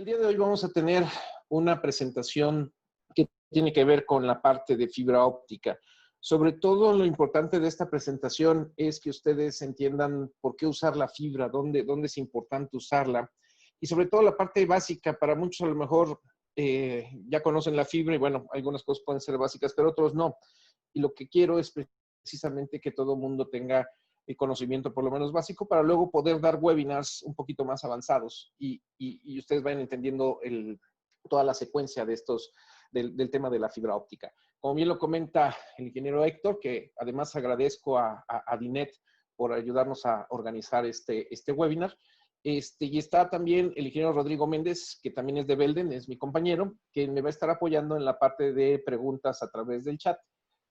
día de hoy vamos a tener una presentación que tiene que ver con la parte de fibra óptica. Sobre todo, lo importante de esta presentación es que ustedes entiendan por qué usar la fibra, dónde es importante usarla. Y sobre todo la parte básica, para muchos a lo mejor ya conocen la fibra y bueno, algunas cosas pueden ser básicas, pero otros no. Y lo que quiero es precisamente que todo el mundo tenga el conocimiento por lo menos básico para luego poder dar webinars un poquito más avanzados y ustedes vayan entendiendo toda la secuencia de del tema de la fibra óptica. Como bien lo comenta el ingeniero Héctor, que además agradezco a Dinet por ayudarnos a organizar este webinar. Y está también el ingeniero Rodrigo Méndez, que también es de Belden, es mi compañero, que me va a estar apoyando en la parte de preguntas a través del chat,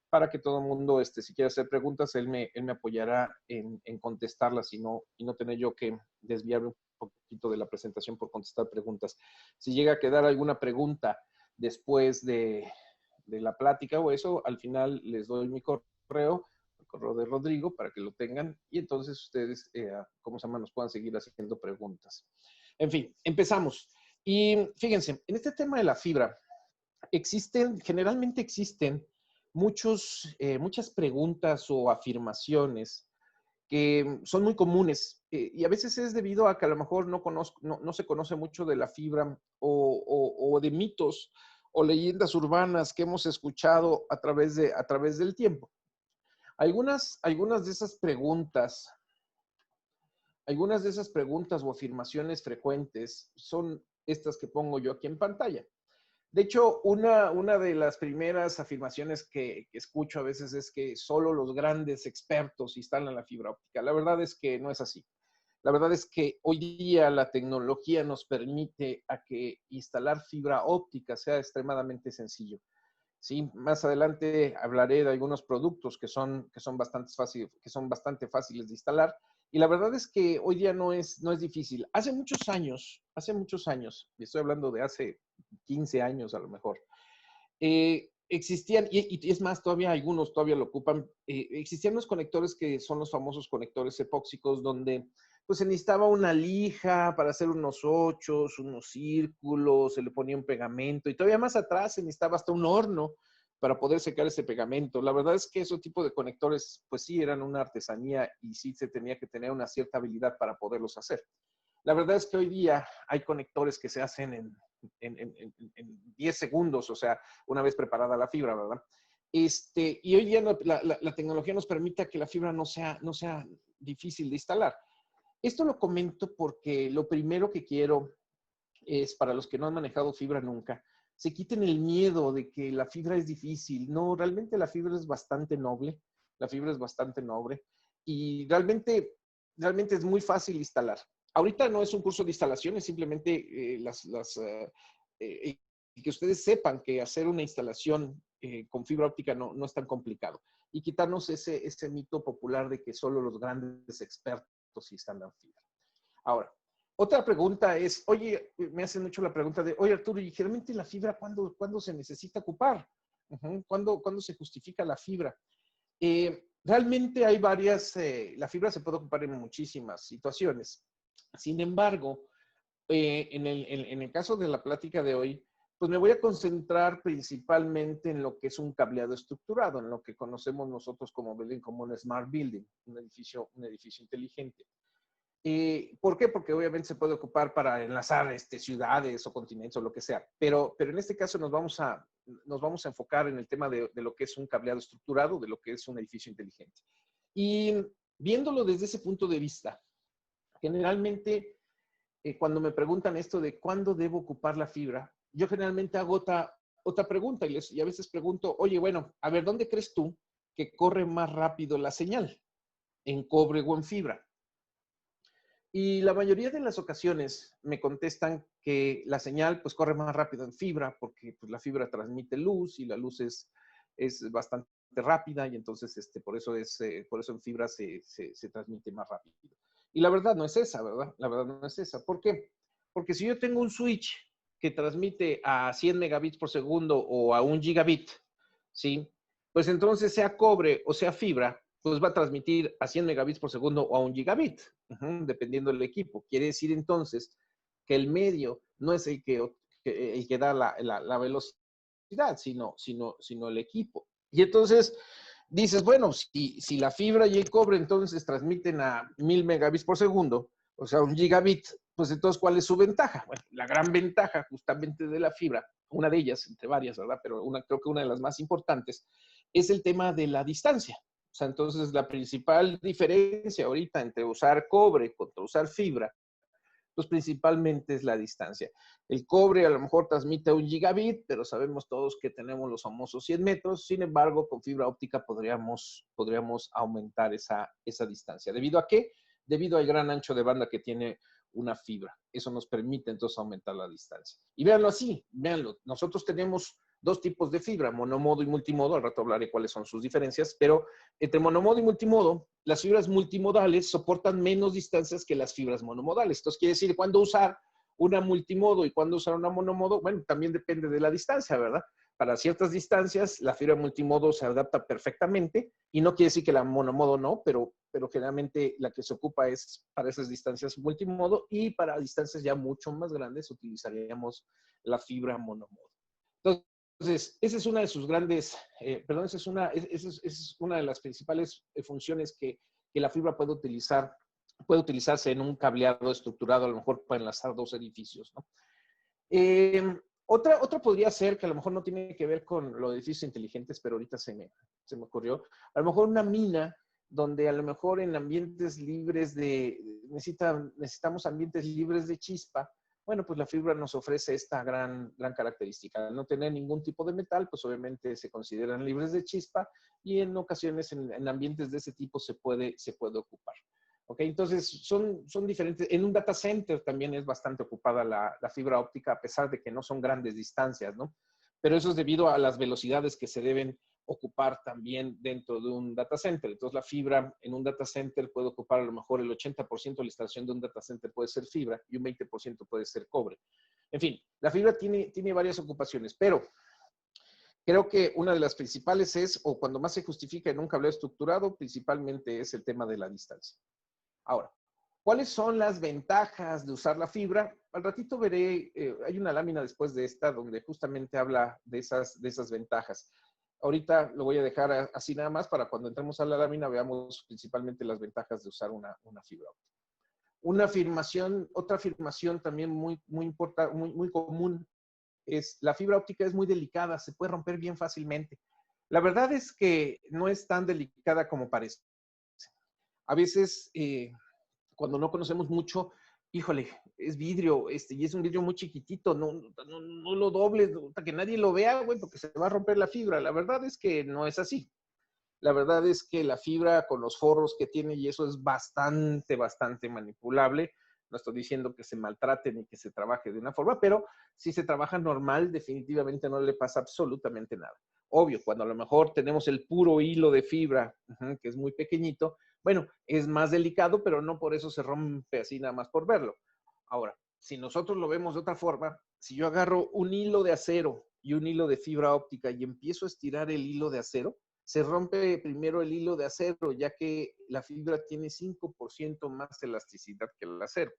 para que todo el mundo, si quiere hacer preguntas, él me apoyará en contestarlas y no tener yo que desviarme un poquito de la presentación por contestar preguntas. Si llega a quedar alguna pregunta después de la plática o eso, al final les doy mi correo, el correo de Rodrigo, para que lo tengan y entonces ustedes, ¿cómo se llama?, nos puedan seguir haciendo preguntas. En fin, empezamos. Y fíjense, en este tema de la fibra, generalmente existen muchas preguntas o afirmaciones que son muy comunes y a veces es debido a que a lo mejor no se conoce mucho de la fibra o de mitos o leyendas urbanas que hemos escuchado a través del tiempo. Algunas de esas preguntas o afirmaciones frecuentes son estas que pongo yo aquí en pantalla. De hecho, una de las primeras afirmaciones que escucho a veces es que solo los grandes expertos instalan la fibra óptica. La verdad es que no es así. La verdad es que hoy día la tecnología nos permite a que instalar fibra óptica sea extremadamente sencillo. Sí, más adelante hablaré de algunos productos que son bastante fáciles de instalar. Y la verdad es que hoy día no es difícil. Hace muchos años, y estoy hablando de hace 15 años a lo mejor, existían, y es más, todavía algunos todavía lo ocupan, existían los conectores que son los famosos conectores epóxicos, donde pues se necesitaba una lija para hacer unos ochos, unos círculos, se le ponía un pegamento, y todavía más atrás se necesitaba hasta un horno para poder secar ese pegamento. La verdad es que ese tipo de conectores, pues sí, eran una artesanía y sí se tenía que tener una cierta habilidad para poderlos hacer. La verdad es que hoy día hay conectores que se hacen en 10 segundos, o sea, una vez preparada la fibra, ¿verdad? Y hoy día la tecnología nos permite que la fibra no sea difícil de instalar. Esto lo comento porque lo primero que quiero es, para los que no han manejado fibra nunca, se quiten el miedo de que la fibra es difícil. No, realmente la fibra es bastante noble. La fibra es bastante noble y realmente es muy fácil instalar. Ahorita no es un curso de instalación, es simplemente que ustedes sepan que hacer una instalación con fibra óptica no es tan complicado. Y quitarnos ese mito popular de que solo los grandes expertos instalan fibra. Ahora, otra pregunta es, oye, me hacen mucho la pregunta de, oye Arturo, ¿y generalmente la fibra cuándo se necesita ocupar? ¿Cuándo se justifica la fibra? Realmente hay la fibra se puede ocupar en muchísimas situaciones. Sin embargo, en el caso de la plática de hoy, pues me voy a concentrar principalmente en lo que es un cableado estructurado, en lo que conocemos nosotros como un smart building, un edificio inteligente. ¿Por qué? Porque obviamente se puede ocupar para enlazar ciudades o continentes o lo que sea, pero en este caso nos vamos a enfocar en el tema de lo que es un cableado estructurado, de lo que es un edificio inteligente. Y viéndolo desde ese punto de vista, generalmente cuando me preguntan esto de cuándo debo ocupar la fibra, yo generalmente hago otra pregunta y a veces pregunto, oye, bueno, a ver, ¿dónde crees tú que corre más rápido la señal? ¿En cobre o en fibra? Y la mayoría de las ocasiones me contestan que la señal pues corre más rápido en fibra porque pues, la fibra transmite luz y la luz es bastante rápida y entonces por eso en fibra se transmite más rápido. Y la verdad no es esa, ¿verdad? La verdad no es esa. ¿Por qué? Porque si yo tengo un switch que transmite a 100 megabits por segundo o a 1 gigabit, ¿sí? Pues entonces sea cobre o sea fibra, pues va a transmitir a 100 megabits por segundo o a 1 gigabit, dependiendo del equipo. Quiere decir entonces que el medio no es el que da la velocidad, sino el equipo. Y entonces dices, bueno, si la fibra y el cobre entonces transmiten a 1000 megabits por segundo, o sea, 1 gigabit, pues entonces, ¿cuál es su ventaja? Bueno, la gran ventaja justamente de la fibra, una de ellas, entre varias, ¿verdad? Pero creo que una de las más importantes, es el tema de la distancia. O sea, entonces la principal diferencia ahorita entre usar cobre contra usar fibra, pues principalmente es la distancia. El cobre a lo mejor transmite 1 gigabit, pero sabemos todos que tenemos los famosos 100 metros. Sin embargo, con fibra óptica podríamos aumentar esa distancia. ¿Debido a qué? Debido al gran ancho de banda que tiene una fibra. Eso nos permite entonces aumentar la distancia. Y véanlo así, véanlo. Nosotros tenemos dos tipos de fibra, monomodo y multimodo. Al rato hablaré cuáles son sus diferencias, pero entre monomodo y multimodo, las fibras multimodales soportan menos distancias que las fibras monomodales. Entonces, quiere decir, ¿cuándo usar una multimodo y cuándo usar una monomodo? Bueno, también depende de la distancia, ¿verdad? Para ciertas distancias, la fibra multimodo se adapta perfectamente y no quiere decir que la monomodo no, pero generalmente la que se ocupa es para esas distancias multimodo y para distancias ya mucho más grandes utilizaríamos la fibra monomodo. Entonces, esa es una de sus grandes, esa es una de las principales funciones que la fibra puede utilizarse en un cableado estructurado, a lo mejor para enlazar dos edificios, ¿no? Otra podría ser que a lo mejor no tiene que ver con los edificios inteligentes, pero ahorita se me ocurrió. A lo mejor una mina donde a lo mejor en ambientes libres necesitamos ambientes libres de chispa. Bueno, pues la fibra nos ofrece esta gran característica. Al no tener ningún tipo de metal, pues obviamente se consideran libres de chispa y en ocasiones en ambientes de ese tipo se puede ocupar. ¿Ok? Entonces, son diferentes. En un data center también es bastante ocupada la fibra óptica, a pesar de que no son grandes distancias, ¿no? Pero eso es debido a las velocidades que se deben ocupar también dentro de un data center. Entonces, la fibra en un data center puede ocupar a lo mejor el 80% de la instalación de un data center puede ser fibra y un 20% puede ser cobre. En fin, la fibra tiene varias ocupaciones, pero creo que una de las principales es, o cuando más se justifica en un cableado estructurado, principalmente es el tema de la distancia. Ahora, ¿cuáles son las ventajas de usar la fibra? Al ratito veré, hay una lámina después de esta donde justamente habla de esas ventajas. Ahorita lo voy a dejar así nada más para cuando entremos a la lámina veamos principalmente las ventajas de usar una fibra óptica. Otra afirmación también muy importante, muy común es la fibra óptica es muy delicada, se puede romper bien fácilmente. La verdad es que no es tan delicada como parece. A veces, cuando no conocemos mucho, híjole, es vidrio, y es un vidrio muy chiquitito, no lo dobles, hasta que nadie lo vea, güey, porque se va a romper la fibra. La verdad es que no es así. La verdad es que la fibra con los forros que tiene y eso es bastante manipulable. No estoy diciendo que se maltrate ni que se trabaje de una forma, pero si se trabaja normal, definitivamente no le pasa absolutamente nada. Obvio, cuando a lo mejor tenemos el puro hilo de fibra, que es muy pequeñito, bueno, es más delicado, pero no por eso se rompe así nada más por verlo. Ahora, si nosotros lo vemos de otra forma, si yo agarro un hilo de acero y un hilo de fibra óptica y empiezo a estirar el hilo de acero, se rompe primero el hilo de acero, ya que la fibra tiene 5% más elasticidad que el acero.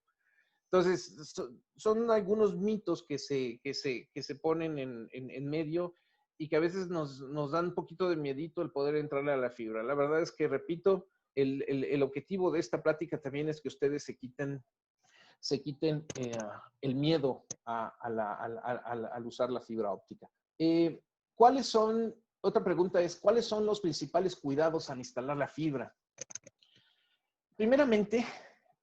Entonces, son algunos mitos que se ponen en medio y que a veces nos dan un poquito de miedito el poder entrarle a la fibra. La verdad es que, repito, el objetivo de esta plática también es que ustedes se quiten el miedo al usar la fibra óptica. Otra pregunta es, ¿cuáles son los principales cuidados al instalar la fibra? Primeramente,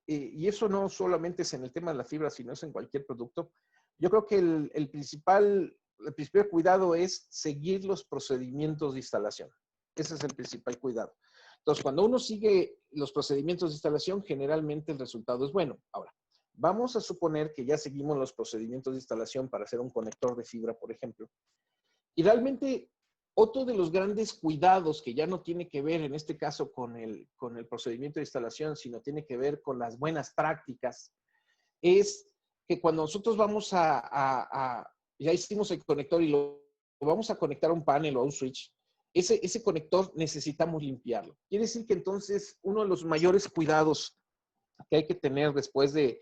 y eso no solamente es en el tema de la fibra, sino es en cualquier producto, yo creo que el principal cuidado es seguir los procedimientos de instalación. Ese es el principal cuidado. Entonces, cuando uno sigue los procedimientos de instalación, generalmente el resultado es bueno. Ahora, vamos a suponer que ya seguimos los procedimientos de instalación para hacer un conector de fibra, por ejemplo. Y realmente, otro de los grandes cuidados que ya no tiene que ver en este caso con el procedimiento de instalación, sino tiene que ver con las buenas prácticas, es que cuando nosotros vamos ya hicimos el conector y lo vamos a conectar a un panel o a un switch, ese conector necesitamos limpiarlo. Quiere decir que entonces uno de los mayores cuidados que hay que tener después de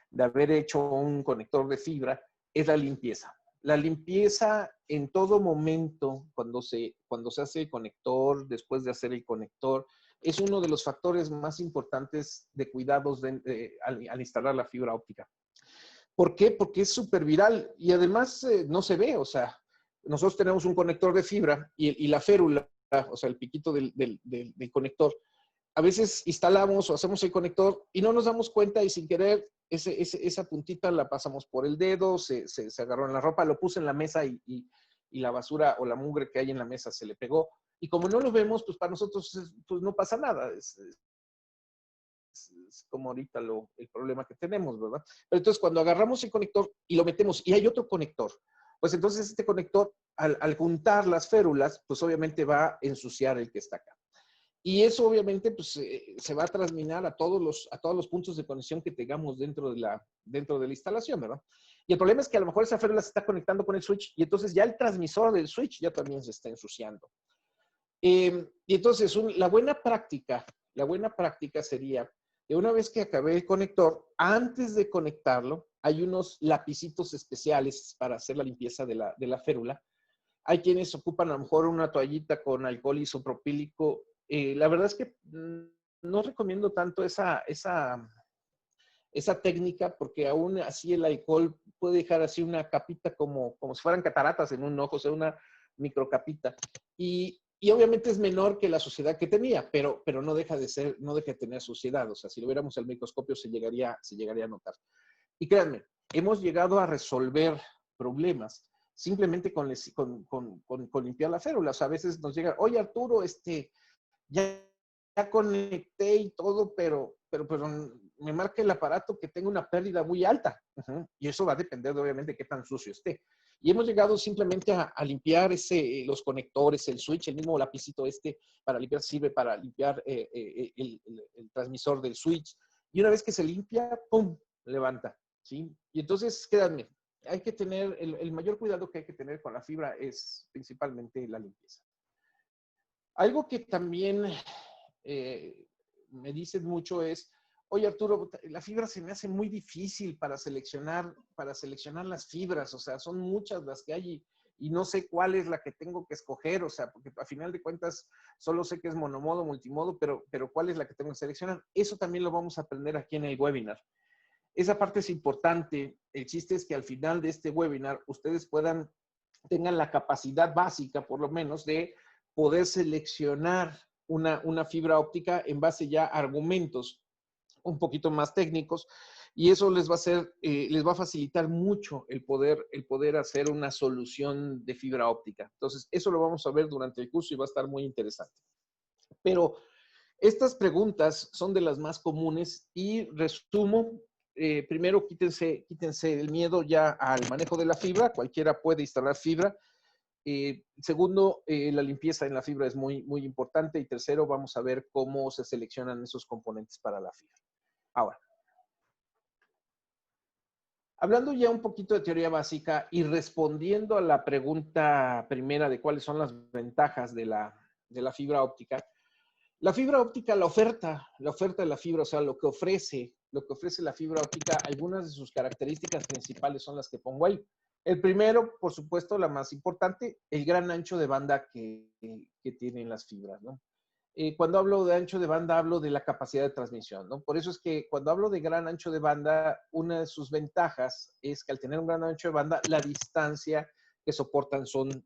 de haber hecho un conector de fibra es la limpieza. La limpieza en todo momento, cuando se hace el conector, después de hacer el conector, es uno de los factores más importantes de cuidados al instalar la fibra óptica. ¿Por qué? Porque es súper viral y además no se ve, o sea, nosotros tenemos un conector de fibra y la férula, o sea, el piquito del conector, a veces instalamos o hacemos el conector y no nos damos cuenta y sin querer esa puntita la pasamos por el dedo, se agarró en la ropa, lo puse en la mesa y la basura o la mugre que hay en la mesa se le pegó. Y como no lo vemos, pues para nosotros pues no pasa nada. Es como ahorita el problema que tenemos, ¿verdad? Pero entonces cuando agarramos el conector y lo metemos y hay otro conector, pues entonces este conector al juntar las férulas, pues obviamente va a ensuciar el que está acá. Y eso obviamente pues, se va a transmitir a todos los puntos de conexión que tengamos dentro de la instalación, ¿verdad? Y el problema es que a lo mejor esa férula se está conectando con el switch y entonces ya el transmisor del switch ya también se está ensuciando. Y entonces la buena práctica sería que una vez que acabé el conector, antes de conectarlo, hay unos lapicitos especiales para hacer la limpieza de la férula. Hay quienes ocupan a lo mejor una toallita con alcohol isopropílico. La verdad es que no recomiendo tanto esa técnica porque aún así el alcohol puede dejar así una capita como si fueran cataratas en un ojo, o sea, una microcapita. Y obviamente es menor que la suciedad que tenía, pero no deja de tener suciedad. O sea, si lo viéramos al microscopio se llegaría a notar. Y créanme, hemos llegado a resolver problemas simplemente con limpiar la férula. O sea, a veces nos llega, oye Arturo, ya conecté y todo, pero me marca el aparato que tenga una pérdida muy alta. Y eso va a depender obviamente de qué tan sucio esté. Y hemos llegado simplemente a limpiar los conectores, el switch, el mismo lapicito para limpiar, sirve para limpiar el transmisor del switch. Y una vez que se limpia, ¡pum!, levanta, ¿sí? Y entonces, créanme, hay que tener, el mayor cuidado que hay que tener con la fibra es principalmente la limpieza. Algo que también me dicen mucho es, oye Arturo, la fibra se me hace muy difícil para seleccionar las fibras, o sea, son muchas las que hay y no sé cuál es la que tengo que escoger, o sea, porque a final de cuentas solo sé que es monomodo, multimodo, pero cuál es la que tengo que seleccionar. Eso también lo vamos a aprender aquí en el webinar. Esa parte es importante. El chiste es que al final de este webinar ustedes tengan la capacidad básica, por lo menos, de poder seleccionar una fibra óptica en base ya a argumentos un poquito más técnicos y eso les va a facilitar mucho el poder hacer una solución de fibra óptica. Entonces, eso lo vamos a ver durante el curso y va a estar muy interesante. Pero estas preguntas son de las más comunes y resumo. Primero, quítense el miedo ya al manejo de la fibra. Cualquiera puede instalar fibra. Segundo, la limpieza en la fibra es muy, muy importante. Y tercero, vamos a ver cómo se seleccionan esos componentes para la fibra. Ahora, hablando ya un poquito de teoría básica y respondiendo a la pregunta primera de cuáles son las ventajas de la fibra óptica, la fibra óptica, la oferta de la fibra, o sea, lo que ofrece la fibra óptica, algunas de sus características principales son las que pongo ahí. El primero, por supuesto, la más importante, el gran ancho de banda que tienen las fibras, ¿no? Cuando hablo de ancho de banda, hablo de la capacidad de transmisión, ¿no? Por eso es que cuando hablo de gran ancho de banda, una de sus ventajas es que al tener un gran ancho de banda, la distancia que soportan son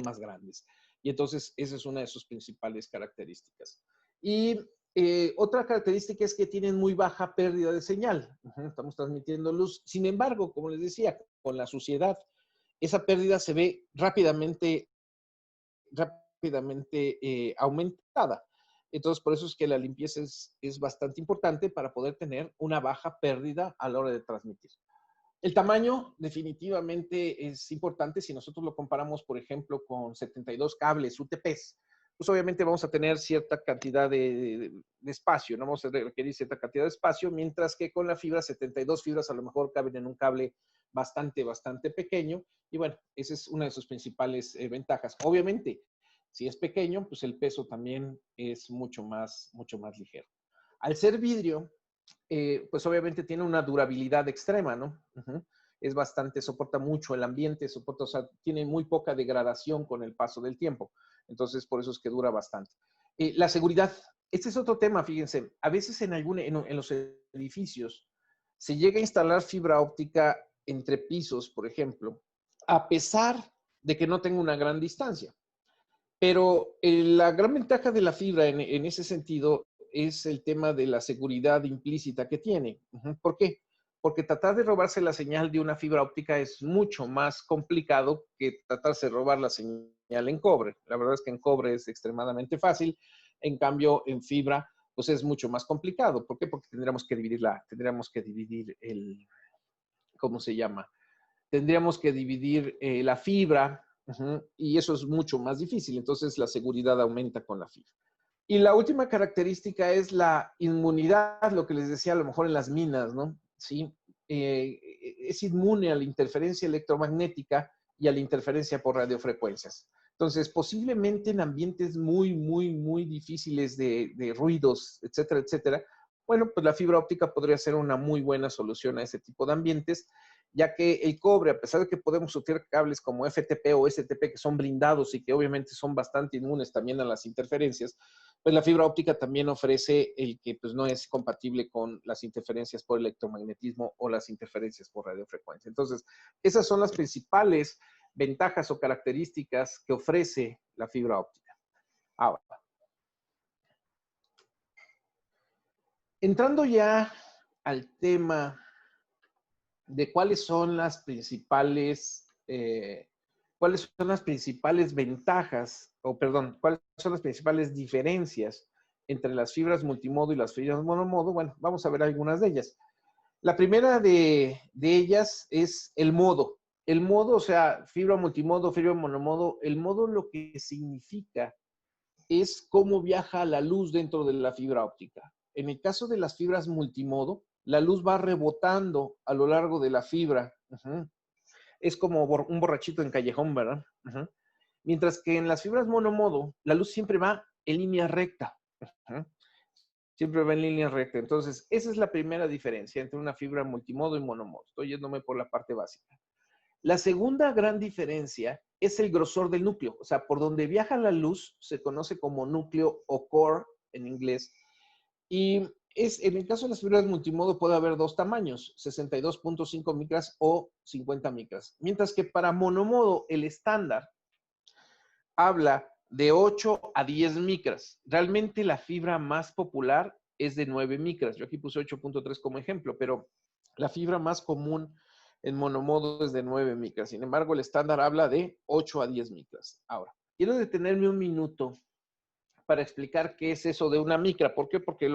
más grandes. Y entonces, esa es una de sus principales características. Y otra característica es que tienen muy baja pérdida de señal. Estamos transmitiendo luz. Sin embargo, como les decía, con la suciedad, esa pérdida se ve rápidamente aumentada. Entonces, por eso es que la limpieza es bastante importante para poder tener una baja pérdida a la hora de transmitir. El tamaño definitivamente es importante. Si nosotros lo comparamos, por ejemplo, con 72 cables UTPs, pues obviamente vamos a tener cierta cantidad de espacio, no vamos a requerir cierta cantidad de espacio, mientras que con la fibra, 72 fibras a lo mejor caben en un cable bastante pequeño. Y bueno, esa es una de sus principales ventajas. Obviamente, si es pequeño, pues el peso también es mucho más ligero. Al ser vidrio, pues obviamente tiene una durabilidad extrema, ¿no? Es bastante, soporta mucho el ambiente, soporta, o sea, tiene muy poca degradación con el paso del tiempo. Entonces, por eso es que dura bastante. La seguridad, este es otro tema, fíjense. A veces en los edificios se llega a instalar fibra óptica entre pisos, por ejemplo, a pesar de que no tenga una gran distancia. Pero la gran ventaja de la fibra en ese sentido es el tema de la seguridad implícita que tiene. ¿Por qué? Porque tratar de robarse la señal de una fibra óptica es mucho más complicado que tratarse de robar la señal en cobre. La verdad es que en cobre es extremadamente fácil, en cambio en fibra pues es mucho más complicado. ¿Por qué? Porque tendríamos que dividir ¿cómo se llama? Tendríamos que dividir la fibra y eso es mucho más difícil. Entonces la seguridad aumenta con la fibra. Y la última característica es la inmunidad, lo que les decía a lo mejor en las minas, ¿no? Sí, es inmune a la interferencia electromagnética y a la interferencia por radiofrecuencias. Entonces, posiblemente en ambientes muy, muy, muy difíciles de ruidos, etcétera, etcétera, bueno, pues la fibra óptica podría ser una muy buena solución a ese tipo de ambientes, ya que el cobre, a pesar de que podemos utilizar cables como FTP o STP, que son blindados y que obviamente son bastante inmunes también a las interferencias, pues la fibra óptica también ofrece el que pues, no es compatible con las interferencias por electromagnetismo o las interferencias por radiofrecuencia. Entonces, esas son las principales ventajas o características que ofrece la fibra óptica. Ahora, entrando ya al tema de cuáles son las principales ventajas, o perdón, cuáles son las principales diferencias entre las fibras multimodo y las fibras monomodo. Bueno, vamos a ver algunas de ellas. La primera de ellas es el modo. El modo, o sea, fibra multimodo, fibra monomodo, el modo lo que significa es cómo viaja la luz dentro de la fibra óptica. En el caso de las fibras multimodo, la luz va rebotando a lo largo de la fibra. Es como un borrachito en callejón, ¿verdad? Mientras que en las fibras monomodo, la luz siempre va en línea recta. Siempre va en línea recta. Entonces, esa es la primera diferencia entre una fibra multimodo y monomodo. Estoy yéndome por la parte básica. La segunda gran diferencia es el grosor del núcleo. O sea, por donde viaja la luz se conoce como núcleo o core en inglés. Y en el caso de las fibras multimodo puede haber dos tamaños, 62.5 micras o 50 micras. Mientras que para monomodo el estándar habla de 8 a 10 micras. Realmente la fibra más popular es de 9 micras. Yo aquí puse 8.3 como ejemplo, pero la fibra más común en monomodo es de 9 micras. Sin embargo, el estándar habla de 8 a 10 micras. Ahora, quiero detenerme un minuto para explicar qué es eso de una micra. ¿Por qué? Porque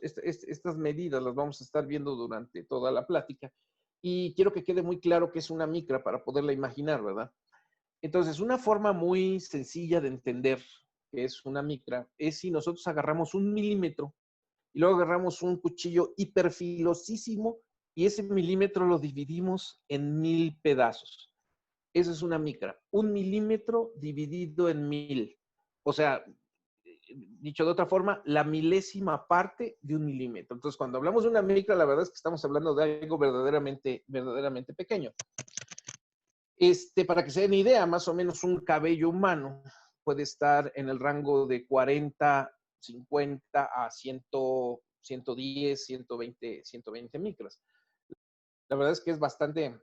estas medidas las vamos a estar viendo durante toda la plática. Y quiero que quede muy claro qué es una micra para poderla imaginar, ¿verdad? Entonces, una forma muy sencilla de entender qué es una micra es si nosotros agarramos 1 milímetro y luego agarramos un cuchillo hiperfilosísimo y ese milímetro lo dividimos en 1000 pedazos. Eso es una micra. 1 milímetro dividido en 1000. O sea, dicho de otra forma, la milésima parte de 1 milímetro. Entonces, cuando hablamos de una micra, la verdad es que estamos hablando de algo verdaderamente, verdaderamente pequeño. Para que se den idea, más o menos un cabello humano puede estar en el rango de 40, 50 a 100, 110, 120 micras. La verdad es que es bastante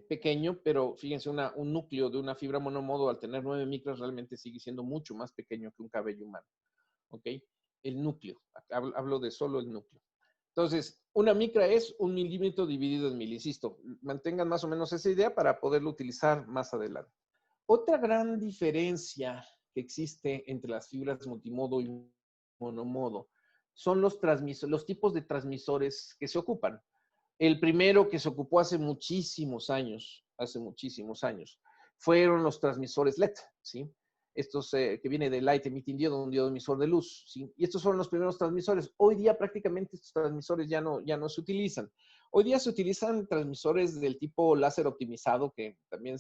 pequeño, pero fíjense, un núcleo de una fibra monomodo al tener 9 micras realmente sigue siendo mucho más pequeño que un cabello humano. ¿Ok? El núcleo, hablo de solo el núcleo. Entonces, una micra es 1 milímetro dividido en 1000. Insisto, mantengan más o menos esa idea para poderlo utilizar más adelante. Otra gran diferencia que existe entre las fibras multimodo y monomodo son los tipos de transmisores que se ocupan. El primero que se ocupó hace muchísimos años, fueron los transmisores LED, ¿sí? Estos que viene de Light Emitting Diode, un diodo emisor de luz, ¿sí? Y estos fueron los primeros transmisores. Hoy día prácticamente estos transmisores ya no se utilizan. Hoy día se utilizan transmisores del tipo láser optimizado, que también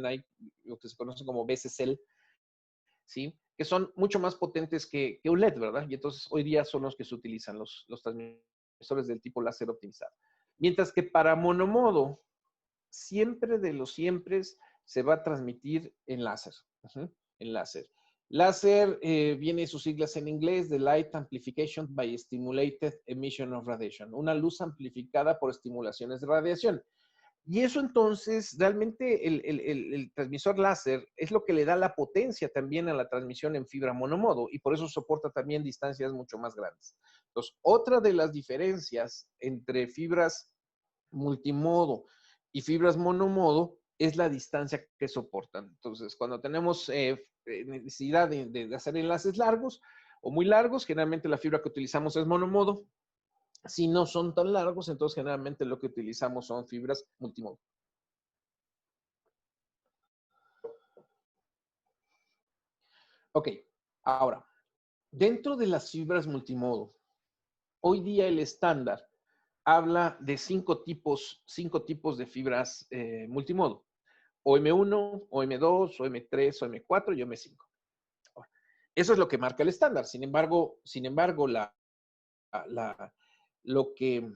hay lo que se conoce como BCCL, ¿sí? que son mucho más potentes que un LED, ¿verdad? Y entonces hoy día son los que se utilizan, los transmisores del tipo láser optimizado. Mientras que para monomodo, siempre de los siempre se va a transmitir en láser. En láser. Láser viene sus siglas en inglés, de Light Amplification by Stimulated Emission of Radiation, una luz amplificada por estimulaciones de radiación. Y eso entonces, realmente el transmisor láser es lo que le da la potencia también a la transmisión en fibra monomodo y por eso soporta también distancias mucho más grandes. Entonces, otra de las diferencias entre fibras multimodo y fibras monomodo es la distancia que soportan. Entonces, cuando tenemos necesidad de hacer enlaces largos o muy largos, generalmente la fibra que utilizamos es monomodo. Si no son tan largos, entonces generalmente lo que utilizamos son fibras multimodo. Ok, ahora, dentro de las fibras multimodo, hoy día el estándar habla de cinco tipos de fibras multimodo. OM1, OM2, OM3, OM4 y OM5. Eso es lo que marca el estándar. Sin embargo, la, lo, que,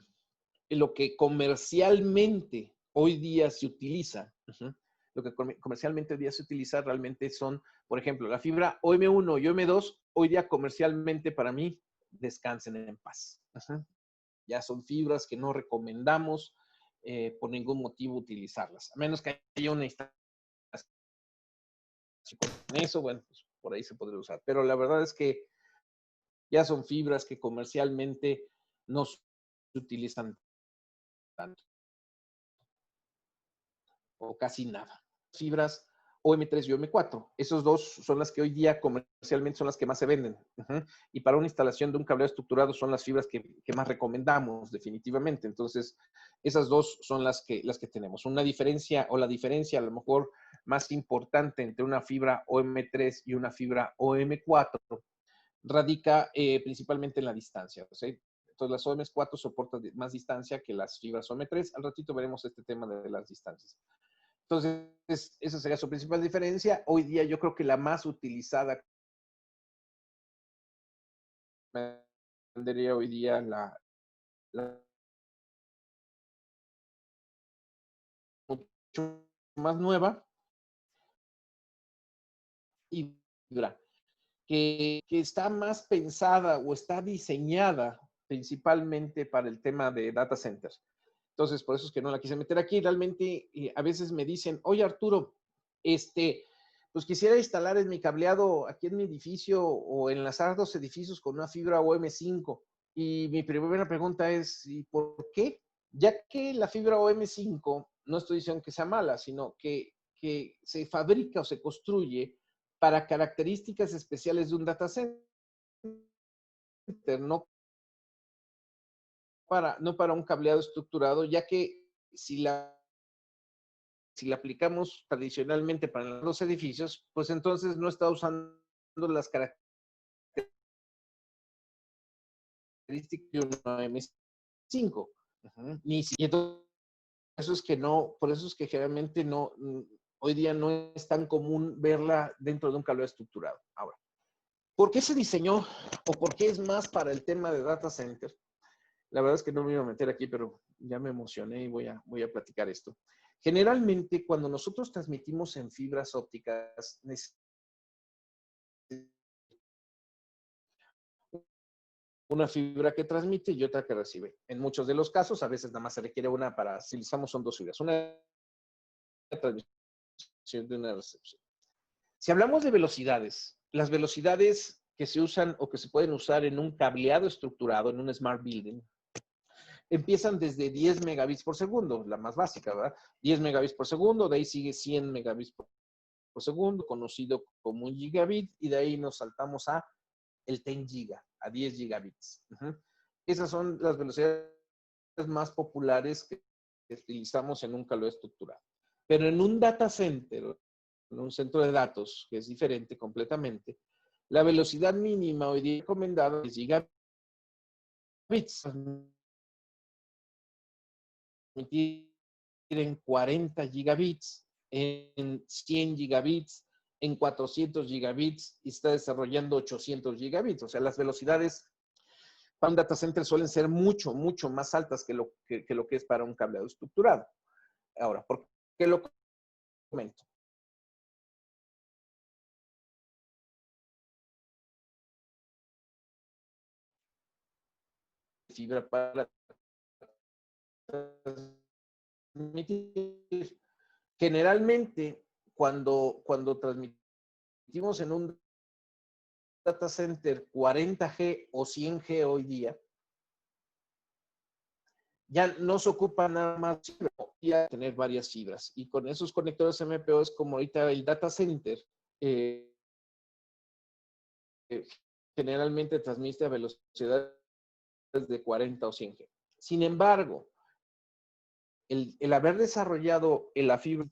lo que comercialmente hoy día se utiliza, lo que comercialmente hoy día se utiliza realmente son, por ejemplo, la fibra OM1 y OM2, hoy día comercialmente para mí descansen en paz. Ya son fibras que no recomendamos por ningún motivo utilizarlas, a menos que haya una instalación con eso, bueno, pues por ahí se podría usar. Pero la verdad es que ya son fibras que comercialmente no se utilizan tanto o casi nada. Fibras OM3 y OM4. Esos dos son las que hoy día comercialmente son las que más se venden. Y para una instalación de un cableado estructurado son las fibras que más recomendamos definitivamente. Entonces, esas dos son las que tenemos. Una diferencia o la diferencia a lo mejor más importante entre una fibra OM3 y una fibra OM4 radica principalmente en la distancia. ¿Sí? Entonces, las OM4 soportan más distancia que las fibras OM3. Al ratito veremos este tema de las distancias. Entonces, esa sería su principal diferencia. Hoy día yo creo que la más utilizada tendría hoy día la mucho más nueva y que está más pensada o está diseñada principalmente para el tema de data centers. Entonces, por eso es que no la quise meter aquí. Realmente, a veces me dicen, oye, Arturo, pues quisiera instalar en mi cableado aquí en mi edificio o enlazar dos edificios con una fibra OM5. Y mi primera pregunta es, ¿y por qué? Ya que la fibra OM5, no estoy diciendo que sea mala, sino que se fabrica o se construye para características especiales de un data center, no para un cableado estructurado, ya que si la aplicamos tradicionalmente para los edificios, pues entonces no está usando las características de una M5. Ni si, y entonces, por eso es que generalmente no, hoy día no es tan común verla dentro de un cableado estructurado. Ahora, ¿por qué se diseñó o por qué es más para el tema de data center? La verdad es que no me iba a meter aquí, pero ya me emocioné y voy a platicar esto. Generalmente, cuando nosotros transmitimos en fibras ópticas, una fibra que transmite y otra que recibe. En muchos de los casos, a veces nada más se requiere una para, si utilizamos son dos fibras, una transmisión de una recepción. Si hablamos de velocidades, las velocidades que se usan o que se pueden usar en un cableado estructurado, en un smart building, empiezan desde 10 megabits por segundo, la más básica, ¿verdad? 10 megabits por segundo, de ahí sigue 100 megabits por segundo, conocido como un gigabit, y de ahí nos saltamos a el 10 giga, a 10 gigabits. Esas son las velocidades más populares que utilizamos en un cableado estructurado. Pero en un data center, en un centro de datos, que es diferente completamente, la velocidad mínima hoy día recomendada es gigabits. En 40 gigabits, en 100 gigabits, en 400 gigabits y está desarrollando 800 gigabits. O sea, las velocidades para un data center suelen ser mucho, mucho más altas que lo que es para un cableado estructurado. Ahora, ¿por qué lo comento? Fibra para transmitir. Generalmente, cuando transmitimos en un data center 40G o 100G hoy día, ya no se ocupa nada más fibra, ya tener varias fibras. Y con esos conectores MPO es como ahorita el data center eh, generalmente transmite a velocidades de 40 o 100G. Sin embargo, el haber desarrollado la fibra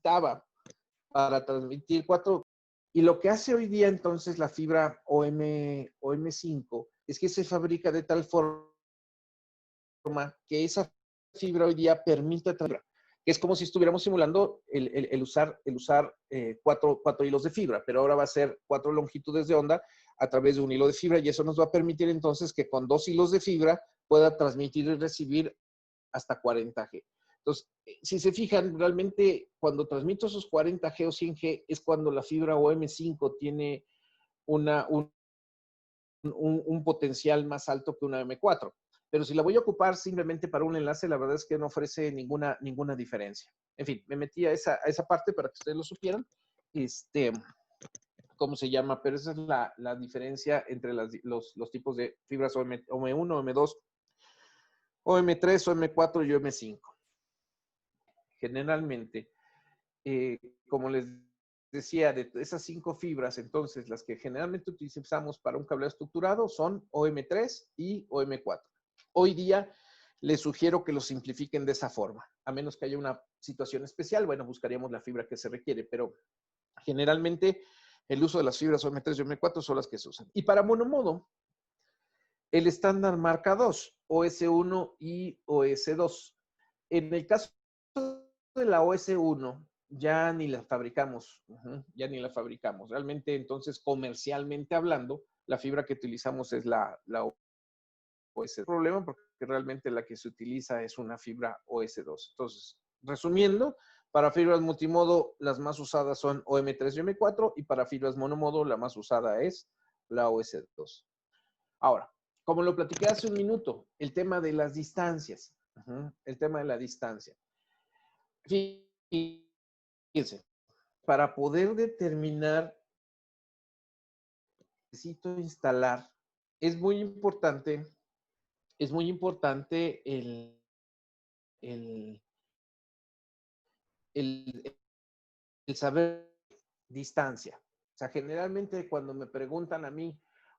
para transmitir 4, y lo que hace hoy día entonces la fibra OM5 es que se fabrica de tal forma que esa fibra hoy día permite que es como si estuviéramos simulando el usar cuatro hilos de fibra, pero ahora va a ser 4 longitudes de onda a través de un hilo de fibra y eso nos va a permitir entonces que con 2 hilos de fibra pueda transmitir y recibir hasta 40G. Entonces, si se fijan, realmente cuando transmito esos 40G o 100G es cuando la fibra OM5 tiene un potencial más alto que una M4. Pero si la voy a ocupar simplemente para un enlace, la verdad es que no ofrece ninguna diferencia. En fin, me metí a esa parte para que ustedes lo supieran. ¿Cómo se llama? Pero esa es la diferencia entre los tipos de fibras OM1, OM2, OM3, OM4 y OM5. Generalmente, como les decía, de esas 5 fibras, entonces las que generalmente utilizamos para un cableado estructurado son OM3 y OM4. Hoy día les sugiero que lo simplifiquen de esa forma, a menos que haya una situación especial, bueno, buscaríamos la fibra que se requiere, pero generalmente el uso de las fibras OM3 y OM4 son las que se usan. Y para monomodo, el estándar marca 2, OS1 y OS2. En el caso de la OS1, ya ni la fabricamos, ya ni la fabricamos. Realmente, entonces, comercialmente hablando, la fibra que utilizamos es la OS. El problema porque realmente la que se utiliza es una fibra OS2. Entonces, resumiendo, para fibras multimodo, las más usadas son OM3 y OM4, y para fibras monomodo, la más usada es la OS2. Ahora, como lo platiqué hace un minuto, el tema de las distancias. El tema de la distancia. Fíjense, para poder determinar, necesito instalar, es muy importante el, el, el saber distancia. O sea, generalmente cuando me preguntan a mí,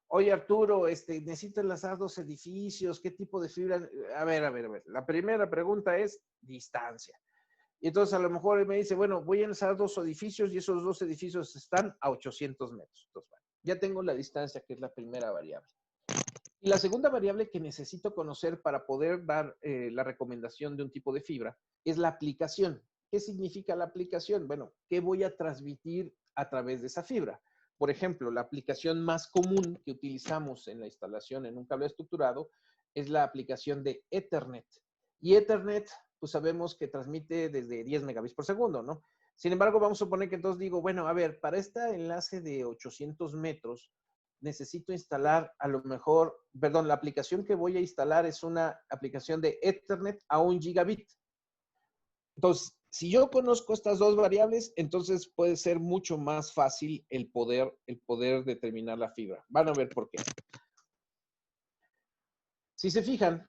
oye Arturo, necesito enlazar 2 edificios, ¿qué tipo de fibra? A ver. La primera pregunta es distancia. Y entonces a lo mejor me dice, bueno, voy a enlazar 2 edificios y esos 2 edificios están a 800 metros. Entonces, bueno, ya tengo la distancia, que es la primera variable. Y la segunda variable que necesito conocer para poder dar la recomendación de un tipo de fibra es la aplicación. ¿Qué significa la aplicación? Bueno, ¿qué voy a transmitir a través de esa fibra? Por ejemplo, la aplicación más común que utilizamos en la instalación en un cable estructurado es la aplicación de Ethernet. Y Ethernet, pues sabemos que transmite desde 10 megabits por segundo, ¿no? Sin embargo, vamos a suponer que entonces digo, bueno, a ver, para este enlace de 800 metros, necesito instalar a lo mejor, perdón, la aplicación que voy a instalar es una aplicación de Ethernet a 1 gigabit. Entonces, si yo conozco estas dos variables, entonces puede ser mucho más fácil el poder determinar la fibra. Van a ver por qué. Si se fijan,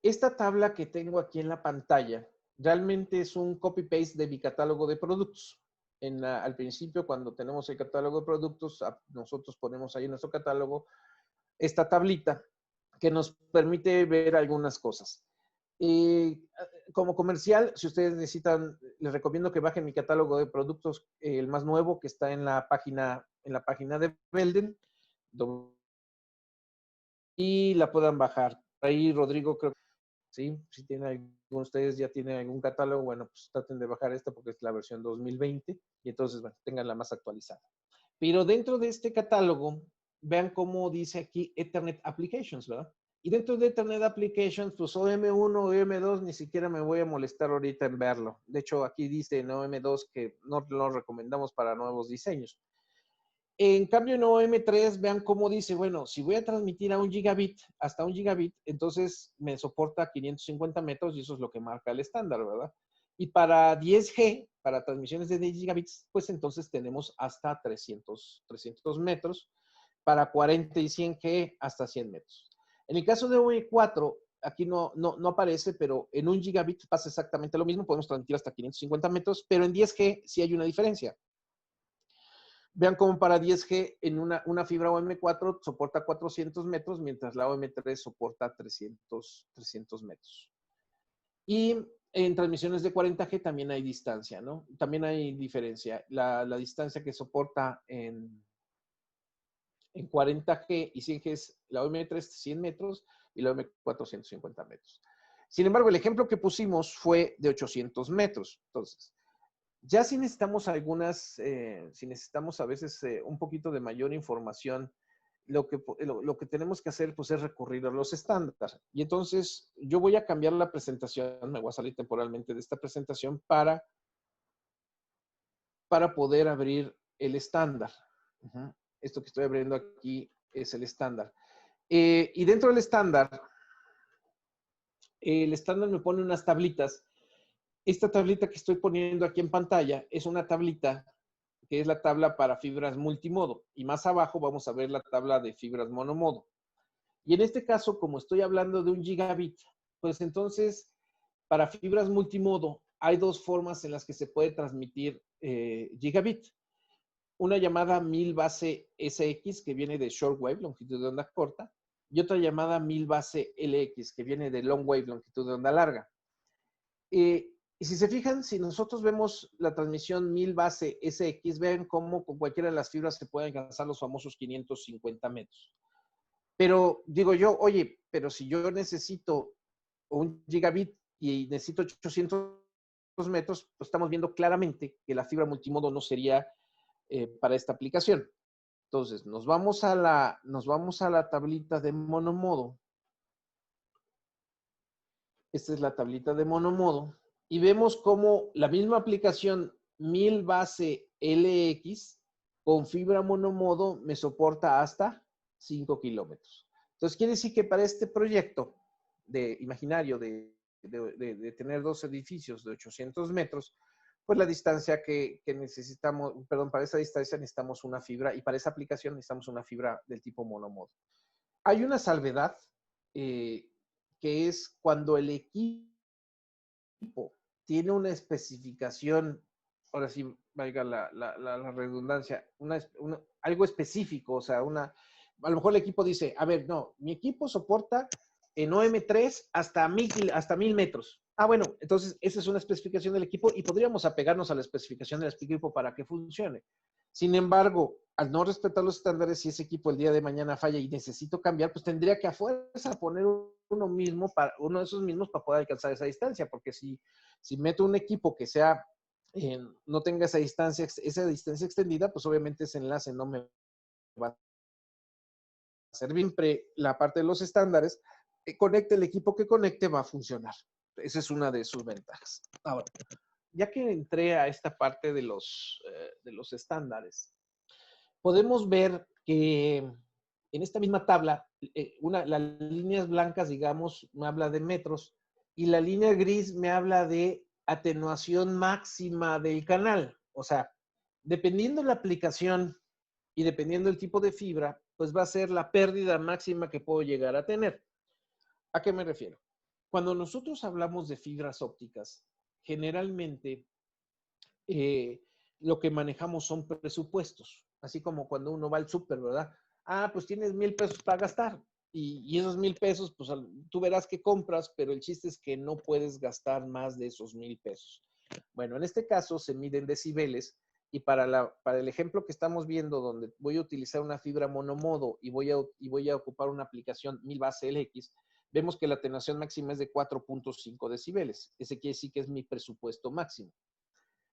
esta tabla que tengo aquí en la pantalla realmente es un copy-paste de mi catálogo de productos. Al principio, cuando tenemos el catálogo de productos, nosotros ponemos ahí en nuestro catálogo esta tablita que nos permite ver algunas cosas. Como comercial, si ustedes necesitan, les recomiendo que bajen mi catálogo de productos, el más nuevo, que está en la página de Belden, y la puedan bajar. Ahí Rodrigo creo que sí tiene ustedes ya tienen algún catálogo, bueno, pues traten de bajar esta porque es la versión 2020 y entonces, bueno, tengan la más actualizada. Pero dentro de este catálogo, vean cómo dice aquí Ethernet Applications, ¿verdad? Y dentro de Ethernet Applications, pues OM1 o OM2 ni siquiera me voy a molestar ahorita en verlo. De hecho, aquí dice en OM2 que no lo recomendamos para nuevos diseños. En cambio, en OM3, vean cómo dice, bueno, si voy a transmitir a 1 gigabit, hasta 1 gigabit, entonces me soporta 550 metros y eso es lo que marca el estándar, ¿verdad? Y para 10G, para transmisiones de 10 gigabits, pues entonces tenemos hasta 300 metros, para 40 y 100G hasta 100 metros. En el caso de OM4, aquí no aparece, pero en 1 gigabit pasa exactamente lo mismo, podemos transmitir hasta 550 metros, pero en 10G sí hay una diferencia. Vean cómo para 10G en una fibra OM4 soporta 400 metros, mientras la OM3 soporta 300 metros. Y en transmisiones de 40G también hay distancia, ¿no? También hay diferencia. La distancia que soporta en 40G y 100G es la OM3 100 metros y la OM4 150 metros. Sin embargo, el ejemplo que pusimos fue de 800 metros. Entonces, ya si necesitamos si necesitamos a veces un poquito de mayor información, lo que tenemos que hacer pues es recurrir a los estándares. Y entonces yo voy a cambiar la presentación, me voy a salir temporalmente de esta presentación para poder abrir el estándar. Esto que estoy abriendo aquí es el estándar. Y dentro del estándar, el estándar me pone unas tablitas. Esta tablita que estoy poniendo aquí en pantalla es una tablita que es la tabla para fibras multimodo. Y más abajo vamos a ver la tabla de fibras monomodo. Y en este caso, como estoy hablando de 1 gigabit, pues entonces, para fibras multimodo, hay dos formas en las que se puede transmitir gigabit. Una llamada 1000 base SX, que viene de shortwave, longitud de onda corta, y otra llamada 1000 base LX, que viene de long wave, longitud de onda larga. Y si se fijan, si nosotros vemos la transmisión 1000 base SX, vean cómo con cualquiera de las fibras se pueden alcanzar los famosos 550 metros. Pero digo yo, oye, pero si yo necesito 1 gigabit y necesito 800 metros, pues estamos viendo claramente que la fibra multimodo no sería para esta aplicación. Entonces, nos vamos a la tablita de monomodo. Esta es la tablita de monomodo. Y vemos cómo la misma aplicación 1000 base LX con fibra monomodo me soporta hasta 5 kilómetros. Entonces, quiere decir que para este proyecto imaginario de tener dos edificios de 800 metros, pues la distancia que necesitamos, perdón, para esa distancia necesitamos una fibra y para esa aplicación necesitamos una fibra del tipo monomodo. Hay una salvedad que es cuando el equipo tiene una especificación, ahora sí, valga la redundancia, algo específico, o sea, a lo mejor el equipo dice, a ver, no, mi equipo soporta en OM3 hasta 1000 metros. Ah, bueno, entonces esa es una especificación del equipo y podríamos apegarnos a la especificación del equipo para que funcione. Sin embargo, al no respetar los estándares, si ese equipo el día de mañana falla y necesito cambiar, pues tendría que a fuerza poner uno de esos mismos para poder alcanzar esa distancia, porque si meto un equipo que no tenga esa distancia extendida, pues obviamente ese enlace no me va a servir. Siempre la parte de los estándares, conecte el equipo que conecte, va a funcionar. Esa es una de sus ventajas. Ahora, ya que entré a esta parte de los estándares, podemos ver que en esta misma tabla, las líneas blancas, digamos, me habla de metros y la línea gris me habla de atenuación máxima del canal. O sea, dependiendo la aplicación y dependiendo el tipo de fibra, pues va a ser la pérdida máxima que puedo llegar a tener. ¿A qué me refiero? Cuando nosotros hablamos de fibras ópticas, generalmente lo que manejamos son presupuestos, así como cuando uno va al súper, ¿verdad? Ah, pues tienes 1000 pesos para gastar y esos 1000 pesos, pues tú verás qué compras, pero el chiste es que no puedes gastar más de esos 1000 pesos. Bueno, en este caso se miden decibeles y para el ejemplo que estamos viendo, donde voy a utilizar una fibra monomodo y voy a ocupar una aplicación 1000 base LX, vemos que la atenuación máxima es de 4.5 decibeles. Ese quiere decir que es mi presupuesto máximo.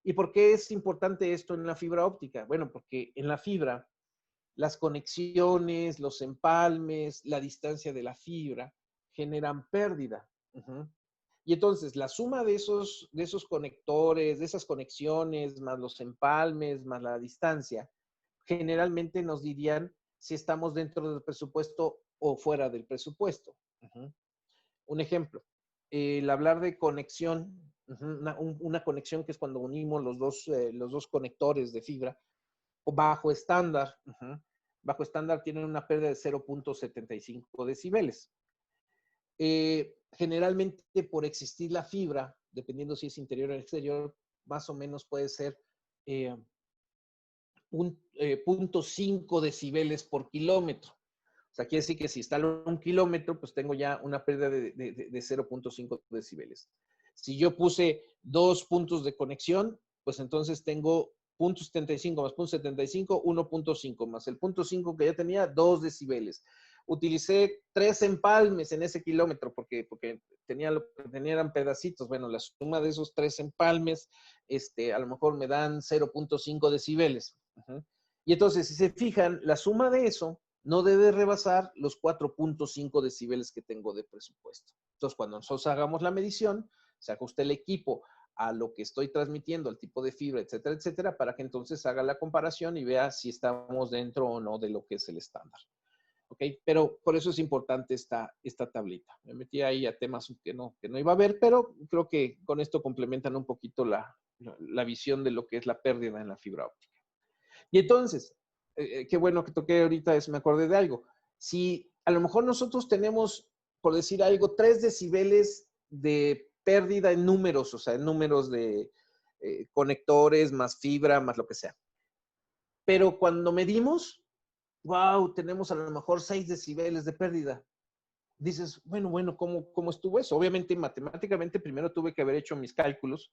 ¿Y por qué es importante esto en la fibra óptica? Bueno, porque en la fibra, las conexiones, los empalmes, la distancia de la fibra generan pérdida. Y entonces, la suma de esos conectores, de esas conexiones, más los empalmes, más la distancia, generalmente nos dirían si estamos dentro del presupuesto o fuera del presupuesto. Un ejemplo, el hablar de conexión, una conexión que es cuando unimos los dos conectores de fibra, bajo estándar. Bajo estándar tienen una pérdida de 0.75 decibeles. Generalmente por existir la fibra, dependiendo si es interior o exterior, más o menos puede ser 0.5 decibeles por kilómetro. O sea, quiere decir que si instalo 1 kilómetro, pues tengo ya una pérdida de 0.5 decibeles. Si yo puse 2 puntos de conexión, pues entonces tengo 0.75 más 0.75, 1.5 más el 0.5 que ya tenía, 2 decibeles. Utilicé 3 empalmes en ese kilómetro porque tenía lo que tenía eran pedacitos. Bueno, la suma de esos 3 empalmes, a lo mejor me dan 0.5 decibeles. Y entonces, si se fijan, la suma de eso no debe rebasar los 4.5 decibeles que tengo de presupuesto. Entonces, cuando nosotros hagamos la medición, se ajusta el equipo a lo que estoy transmitiendo, al tipo de fibra, etcétera, etcétera, para que entonces haga la comparación y vea si estamos dentro o no de lo que es el estándar. ¿Ok? Pero por eso es importante esta tablita. Me metí ahí a temas que no iba a ver, pero creo que con esto complementan un poquito la visión de lo que es la pérdida en la fibra óptica. Y entonces, qué bueno que toqué ahorita eso, me acordé de algo. Si a lo mejor nosotros tenemos, por decir algo, 3 decibeles de pérdida en números, o sea, en números de conectores, más fibra, más lo que sea. Pero cuando medimos, wow, tenemos a lo mejor 6 decibeles de pérdida. Dices, bueno, ¿cómo estuvo eso? Obviamente, matemáticamente, primero tuve que haber hecho mis cálculos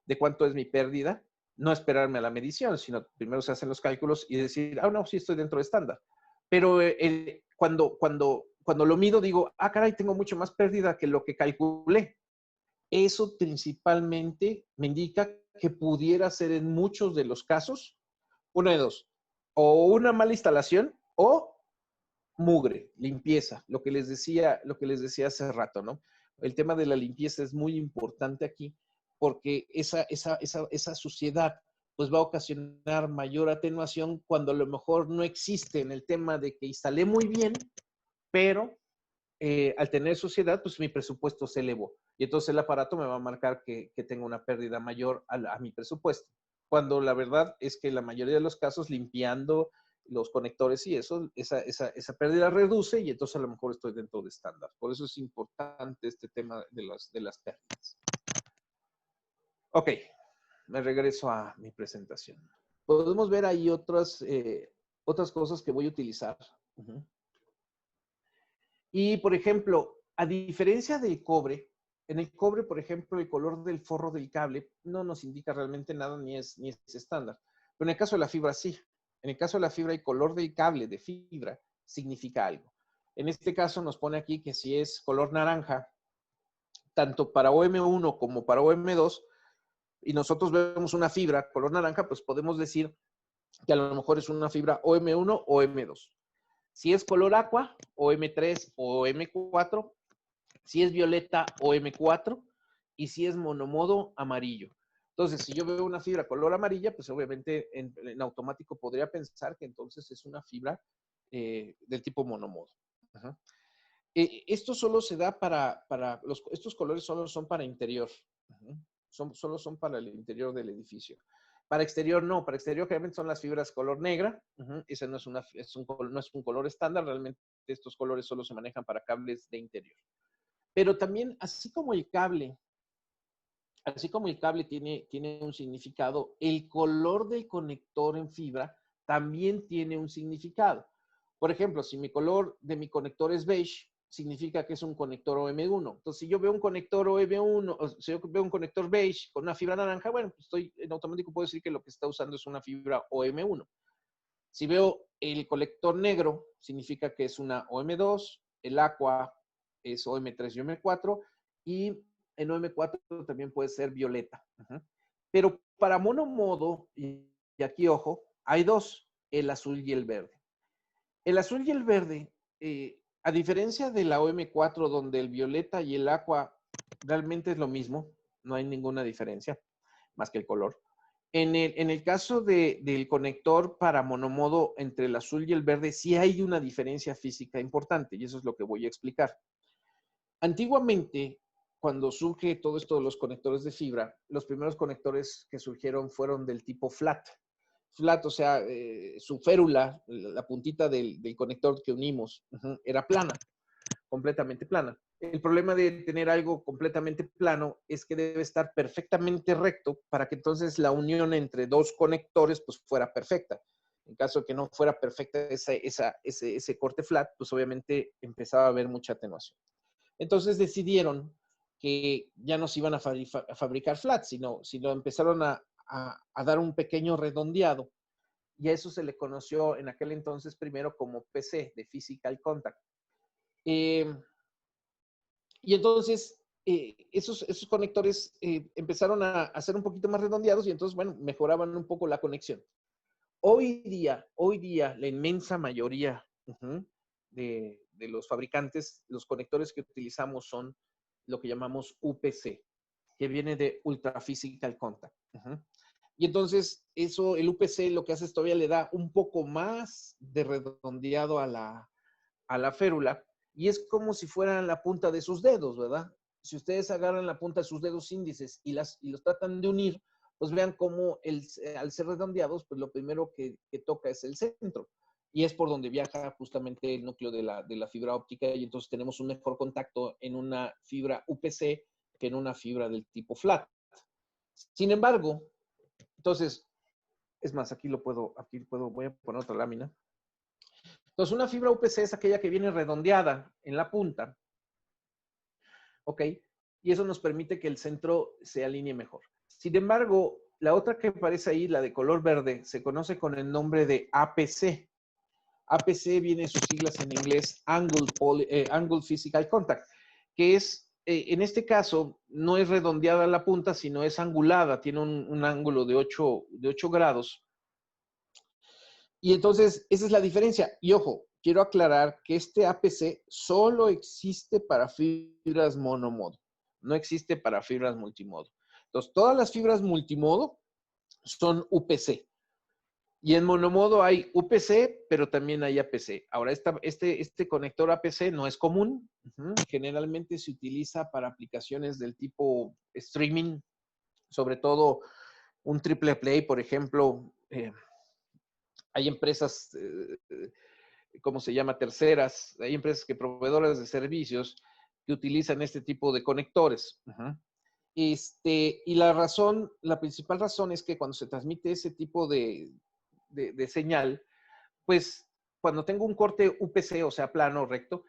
de cuánto es mi pérdida, no esperarme a la medición, sino primero se hacen los cálculos y decir, no, sí estoy dentro de estándar. Pero cuando lo mido, digo, caray, tengo mucho más pérdida que lo que calculé. Eso principalmente me indica que pudiera ser en muchos de los casos, una de dos, o una mala instalación o mugre, limpieza, lo que les decía hace rato, ¿no? El tema de la limpieza es muy importante aquí porque esa suciedad pues va a ocasionar mayor atenuación cuando a lo mejor no existe en el tema de que instalé muy bien, pero al tener suciedad, pues mi presupuesto se elevó. Y entonces el aparato me va a marcar que tengo una pérdida mayor a mi presupuesto. Cuando la verdad es que la mayoría de los casos limpiando los conectores y eso, esa pérdida reduce y entonces a lo mejor estoy dentro de estándar. Por eso es importante este tema de las pérdidas. Ok, me regreso a mi presentación. Podemos ver ahí otras cosas que voy a utilizar. Y, por ejemplo, a diferencia del cobre, en el cobre, por ejemplo, el color del forro del cable no nos indica realmente nada ni es estándar. Pero en el caso de la fibra, sí. En el caso de la fibra, el color del cable de fibra significa algo. En este caso nos pone aquí que si es color naranja, tanto para OM1 como para OM2, y nosotros vemos una fibra color naranja, pues podemos decir que a lo mejor es una fibra OM1 o OM2. Si es color aqua, OM3 o OM4, si es violeta, OM4, y si es monomodo, amarillo. Entonces, si yo veo una fibra color amarilla, pues obviamente en automático podría pensar que entonces es una fibra del tipo monomodo. Esto solo se da estos colores solo son para interior. Solo son para el interior del edificio. Para exterior no, para exterior generalmente son las fibras color negra. Ese no es un color estándar, realmente estos colores solo se manejan para cables de interior. Pero también, así como el cable tiene un significado, el color del conector en fibra también tiene un significado. Por ejemplo, si mi color de mi conector es beige, significa que es un conector OM1. Entonces, si yo veo un conector OM1, o si yo veo un conector beige con una fibra naranja, bueno, pues en automático puedo decir que lo que está usando es una fibra OM1. Si veo el conector negro, significa que es una OM2, el aqua, es OM3 y OM4, y en OM4 también puede ser violeta. Pero para monomodo, y aquí ojo, hay dos, el azul y el verde. El azul y el verde, a diferencia de la OM4, donde el violeta y el aqua realmente es lo mismo, no hay ninguna diferencia, más que el color. En el caso del conector para monomodo entre el azul y el verde, sí hay una diferencia física importante, y eso es lo que voy a explicar. Antiguamente, cuando surge todo esto de los conectores de fibra, los primeros conectores que surgieron fueron del tipo flat. Flat, o sea, su férula, la puntita del conector que unimos, era plana, completamente plana. El problema de tener algo completamente plano es que debe estar perfectamente recto para que entonces la unión entre dos conectores pues fuera perfecta. En caso de que no fuera perfecta ese corte flat, pues obviamente empezaba a haber mucha atenuación. Entonces decidieron que ya no se iban a fabricar flats, sino empezaron a dar un pequeño redondeado. Y a eso se le conoció en aquel entonces primero como PC, de Physical Contact. Y entonces esos conectores empezaron a ser un poquito más redondeados y entonces, bueno, mejoraban un poco la conexión. Hoy día, la inmensa mayoría de los fabricantes, los conectores que utilizamos son lo que llamamos UPC, que viene de Ultra Physical Contact. Y entonces, el UPC lo que hace es todavía le da un poco más de redondeado a la férula, y es como si fueran la punta de sus dedos, ¿verdad? Si ustedes agarran la punta de sus dedos índices y los tratan de unir, pues vean cómo al ser redondeados, pues lo primero que toca es el centro. Y es por donde viaja justamente el núcleo de la fibra óptica, y entonces tenemos un mejor contacto en una fibra UPC que en una fibra del tipo flat. Sin embargo, entonces, es más, voy a poner otra lámina. Entonces, una fibra UPC es aquella que viene redondeada en la punta, ¿ok? Y eso nos permite que el centro se alinee mejor. Sin embargo, la otra que aparece ahí, la de color verde, se conoce con el nombre de APC. APC viene sus siglas en inglés, Angle Physical Contact, que es, en este caso, no es redondeada la punta, sino es angulada, tiene un ángulo de 8 grados. Y entonces, esa es la diferencia. Y ojo, quiero aclarar que este APC solo existe para fibras monomodo, no existe para fibras multimodo. Entonces, todas las fibras multimodo son UPC. Y en monomodo hay UPC, pero también hay APC. Ahora, este conector APC no es común. Generalmente se utiliza para aplicaciones del tipo streaming, sobre todo un triple play, por ejemplo. Hay empresas, ¿cómo se llama? Terceras. Hay empresas proveedoras de servicios que utilizan este tipo de conectores. Y la principal razón es que cuando se transmite ese tipo de señal, pues cuando tengo un corte UPC, o sea, plano, recto,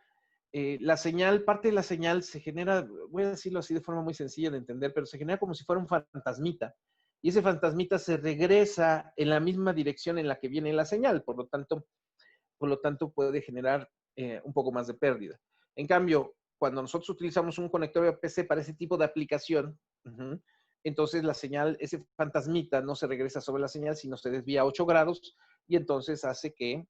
parte de la señal se genera, voy a decirlo así de forma muy sencilla de entender, pero se genera como si fuera un fantasmita. Y ese fantasmita se regresa en la misma dirección en la que viene la señal, por lo tanto puede generar un poco más de pérdida. En cambio, cuando nosotros utilizamos un conector UPC para ese tipo de aplicación, entonces la señal, ese fantasmita no se regresa sobre la señal, sino se desvía a 8 grados y entonces hace que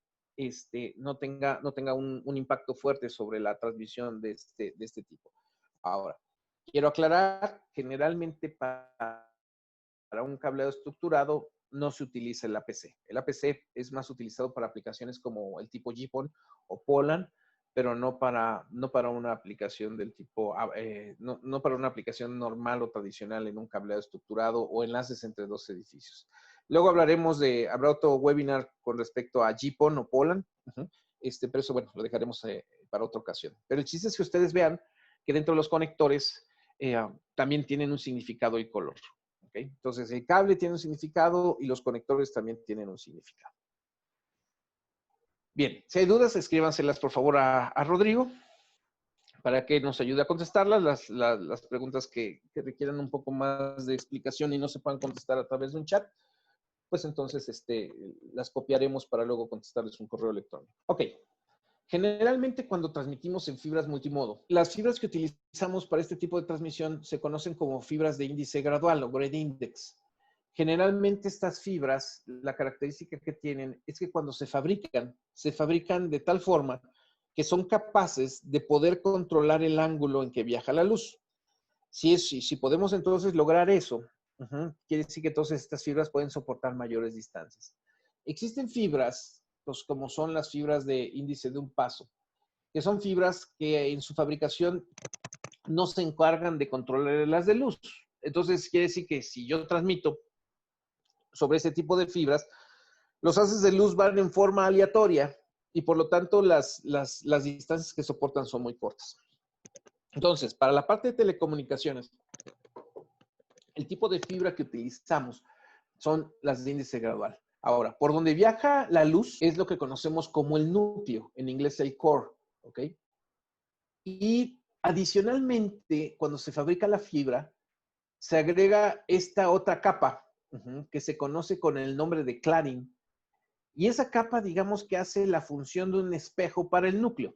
no tenga un impacto fuerte sobre la transmisión de este tipo. Ahora, quiero aclarar, generalmente para un cableado estructurado no se utiliza el APC. El APC es más utilizado para aplicaciones como el tipo GPON o POLAN, pero no para una aplicación del tipo, no para una aplicación normal o tradicional en un cableado estructurado o enlaces entre dos edificios. Luego habrá otro webinar con respecto a GPON o POLAN, pero eso, bueno, lo dejaremos para otra ocasión. Pero el chiste es que ustedes vean que dentro de los conectores también tienen un significado y color. ¿Okay? Entonces, el cable tiene un significado y los conectores también tienen un significado. Bien, si hay dudas, escríbanselas por favor a Rodrigo para que nos ayude a contestarlas. Las preguntas que requieran un poco más de explicación y no se puedan contestar a través de un chat, pues entonces las copiaremos para luego contestarles un correo electrónico. Ok, Generalmente cuando transmitimos en fibras multimodo, las fibras que utilizamos para este tipo de transmisión se conocen como fibras de índice gradual o grade index. Generalmente estas fibras, la característica que tienen es que cuando se fabrican de tal forma que son capaces de poder controlar el ángulo en que viaja la luz. Si podemos entonces lograr eso, quiere decir que entonces estas fibras pueden soportar mayores distancias. Existen fibras, pues, como son las fibras de índice de un paso, que son fibras que en su fabricación no se encargan de controlar las de luz. Entonces, quiere decir que si yo transmito sobre ese tipo de fibras, los haces de luz van en forma aleatoria y por lo tanto las distancias que soportan son muy cortas. Entonces, para la parte de telecomunicaciones, el tipo de fibra que utilizamos son las de índice gradual. Ahora, por donde viaja la luz es lo que conocemos como el núcleo, en inglés el core, ¿ok? Y adicionalmente, cuando se fabrica la fibra, se agrega esta otra capa, que se conoce con el nombre de cladding. Y esa capa, digamos que hace la función de un espejo para el núcleo.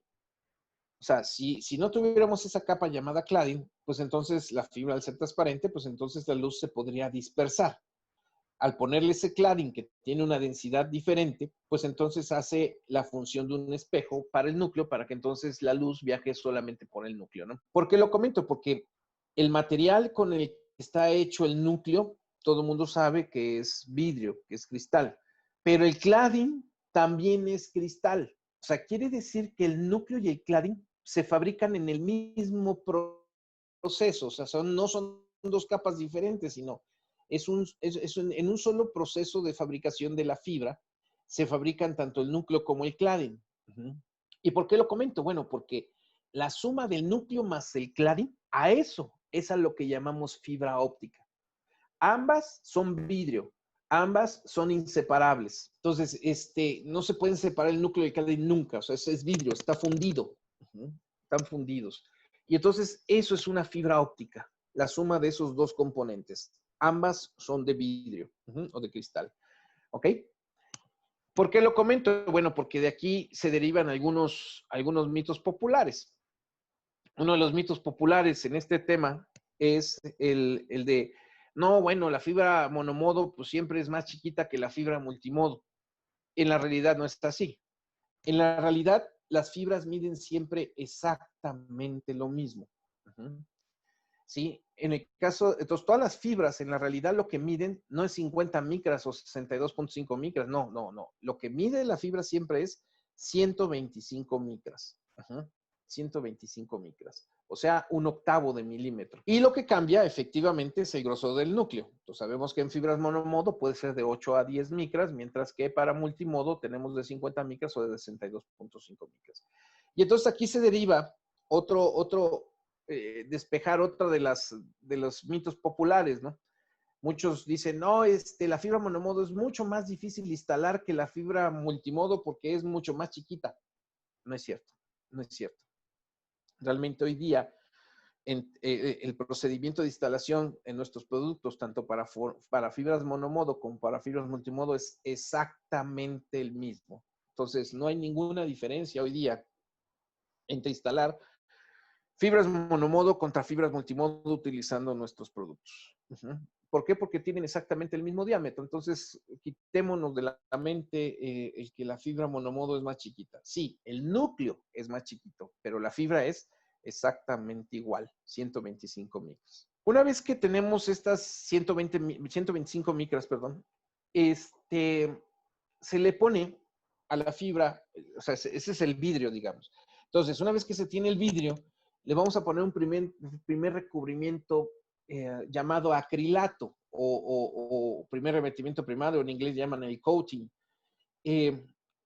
O sea, si no tuviéramos esa capa llamada cladding, pues entonces la fibra al ser transparente, pues entonces la luz se podría dispersar. Al ponerle ese cladding que tiene una densidad diferente, pues entonces hace la función de un espejo para el núcleo, para que entonces la luz viaje solamente por el núcleo, ¿no? ¿Por qué lo comento? Porque el material con el que está hecho el núcleo, todo el mundo sabe que es vidrio, que es cristal, pero el cladding también es cristal. O sea, quiere decir que el núcleo y el cladding se fabrican en el mismo proceso, o sea, no son dos capas diferentes, sino en un solo proceso de fabricación de la fibra se fabrican tanto el núcleo como el cladding. ¿Y por qué lo comento? Bueno, porque la suma del núcleo más el cladding, a eso es a lo que llamamos fibra óptica. Ambas son vidrio, ambas son inseparables. Entonces, no se pueden separar el núcleo y el cladding nunca, o sea, es vidrio, está fundido. Están fundidos. Y entonces eso es una fibra óptica, la suma de esos dos componentes. Ambas son de vidrio o de cristal. ¿Ok? ¿Por qué lo comento? Bueno, porque de aquí se derivan algunos mitos populares. Uno de los mitos populares en este tema es el de, no, bueno, la fibra monomodo pues siempre es más chiquita que la fibra multimodo. En la realidad no es así. En la realidad, las fibras miden siempre exactamente lo mismo. ¿Sí? En el caso, entonces, todas las fibras en la realidad lo que miden no es 50 micras o 62.5 micras, no. Lo que mide la fibra siempre es 125 micras. 125 micras, o sea, 1/8 de milímetro. Y lo que cambia efectivamente es el grosor del núcleo. Entonces sabemos que en fibras monomodo puede ser de 8 a 10 micras, mientras que para multimodo tenemos de 50 micras o de 62.5 micras. Y entonces aquí se deriva despejar otra de los mitos populares, ¿no? Muchos dicen, no, la fibra monomodo es mucho más difícil de instalar que la fibra multimodo porque es mucho más chiquita. No es cierto, no es cierto. Realmente hoy día el procedimiento de instalación en nuestros productos, tanto para fibras monomodo como para fibras multimodo, es exactamente el mismo. Entonces, no hay ninguna diferencia hoy día entre instalar fibras monomodo contra fibras multimodo utilizando nuestros productos. ¿Por qué? Porque tienen exactamente el mismo diámetro. Entonces, quitémonos de la mente el que la fibra monomodo es más chiquita. Sí, el núcleo es más chiquito, pero la fibra es exactamente igual, 125 micras. Una vez que tenemos estas 125 micras, perdón, se le pone a la fibra, o sea, ese es el vidrio, digamos. Entonces, una vez que se tiene el vidrio, le vamos a poner un primer recubrimiento llamado acrilato o primer revestimiento primario, en inglés llaman el coating. Y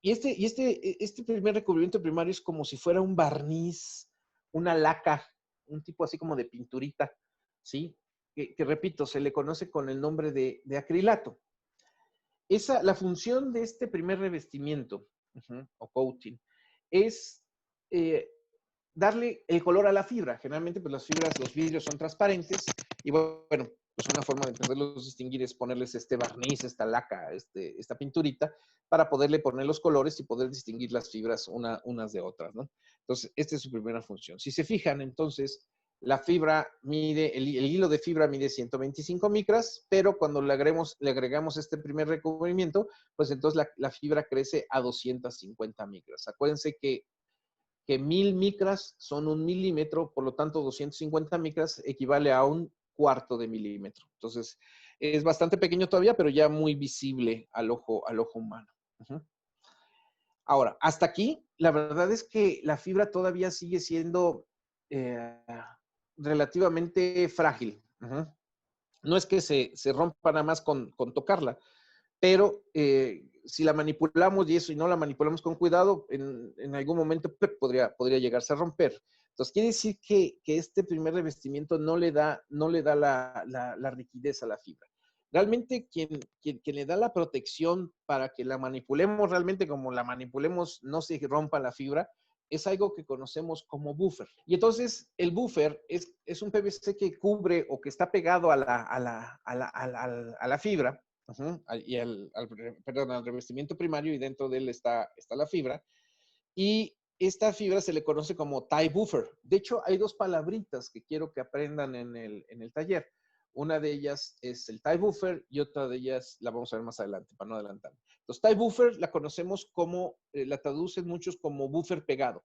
este primer recubrimiento primario es como si fuera un barniz, una laca, un tipo así como de pinturita, ¿sí? Que repito, se le conoce con el nombre de acrilato. La función de este primer revestimiento o coating es darle el color a la fibra. Generalmente, pues las fibras, los vidrios son transparentes y bueno, pues una forma de poderlos distinguir es ponerles este barniz, esta laca, esta pinturita, para poderle poner los colores y poder distinguir las fibras unas de otras, ¿no? Entonces, esta es su primera función. Si se fijan, entonces, la fibra mide, el hilo de fibra mide 125 micras, pero cuando le agregamos este primer recubrimiento, pues entonces la fibra crece a 250 micras. Acuérdense que 1000 micras son 1 milímetro, por lo tanto 250 micras equivale a 1/4 de milímetro. Entonces, es bastante pequeño todavía, pero ya muy visible al ojo humano. Uh-huh. Ahora, hasta aquí, la verdad es que la fibra todavía sigue siendo relativamente frágil. Uh-huh. No es que se rompa nada más con tocarla, pero si la manipulamos y no la manipulamos con cuidado, en algún momento podría llegarse a romper. Entonces, quiere decir que este primer revestimiento no le da la rigidez a la fibra. Realmente quien le da la protección para que la manipulemos realmente como la manipulemos, no se rompa la fibra, es algo que conocemos como buffer. Y entonces el buffer es un PVC que cubre o que está pegado a la fibra, uh-huh, y al revestimiento primario, y dentro de él está la fibra. Y esta fibra se le conoce como tie buffer. De hecho, hay dos palabritas que quiero que aprendan en el taller. Una de ellas es el tie buffer y otra de ellas la vamos a ver más adelante, para no adelantar. Entonces, tie buffer la conocemos como, la traducen muchos como buffer pegado,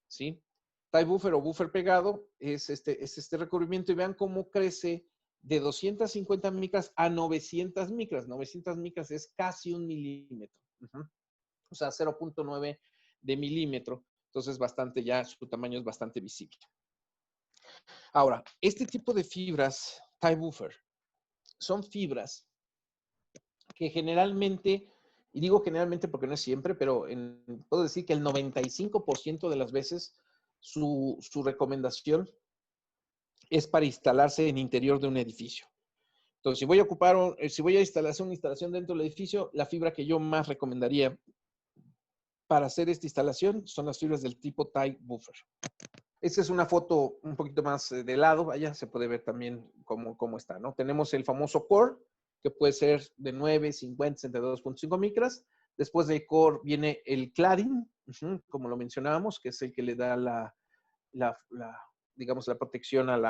¿sí? Tie buffer o buffer pegado es este recubrimiento, y vean cómo crece de 250 micras a 900 micras. 900 micras es casi 1 milímetro. Uh-huh. O sea, 0.9 de milímetro. Entonces, ya su tamaño es bastante visible. Ahora, este tipo de fibras, tie buffer, son fibras que generalmente, y digo generalmente porque no es siempre, pero puedo decir que el 95% de las veces su recomendación es para instalarse en interior de un edificio. Entonces, si voy a instalar una instalación dentro del edificio, la fibra que yo más recomendaría para hacer esta instalación son las fibras del tipo tie buffer. Esta es una foto un poquito más de lado, vaya, se puede ver también cómo está, ¿no? Tenemos el famoso core, que puede ser de 9, 50, 62.5 micras. Después del core viene el cladding, uh-huh, como lo mencionábamos, que es el que le da digamos, la protección el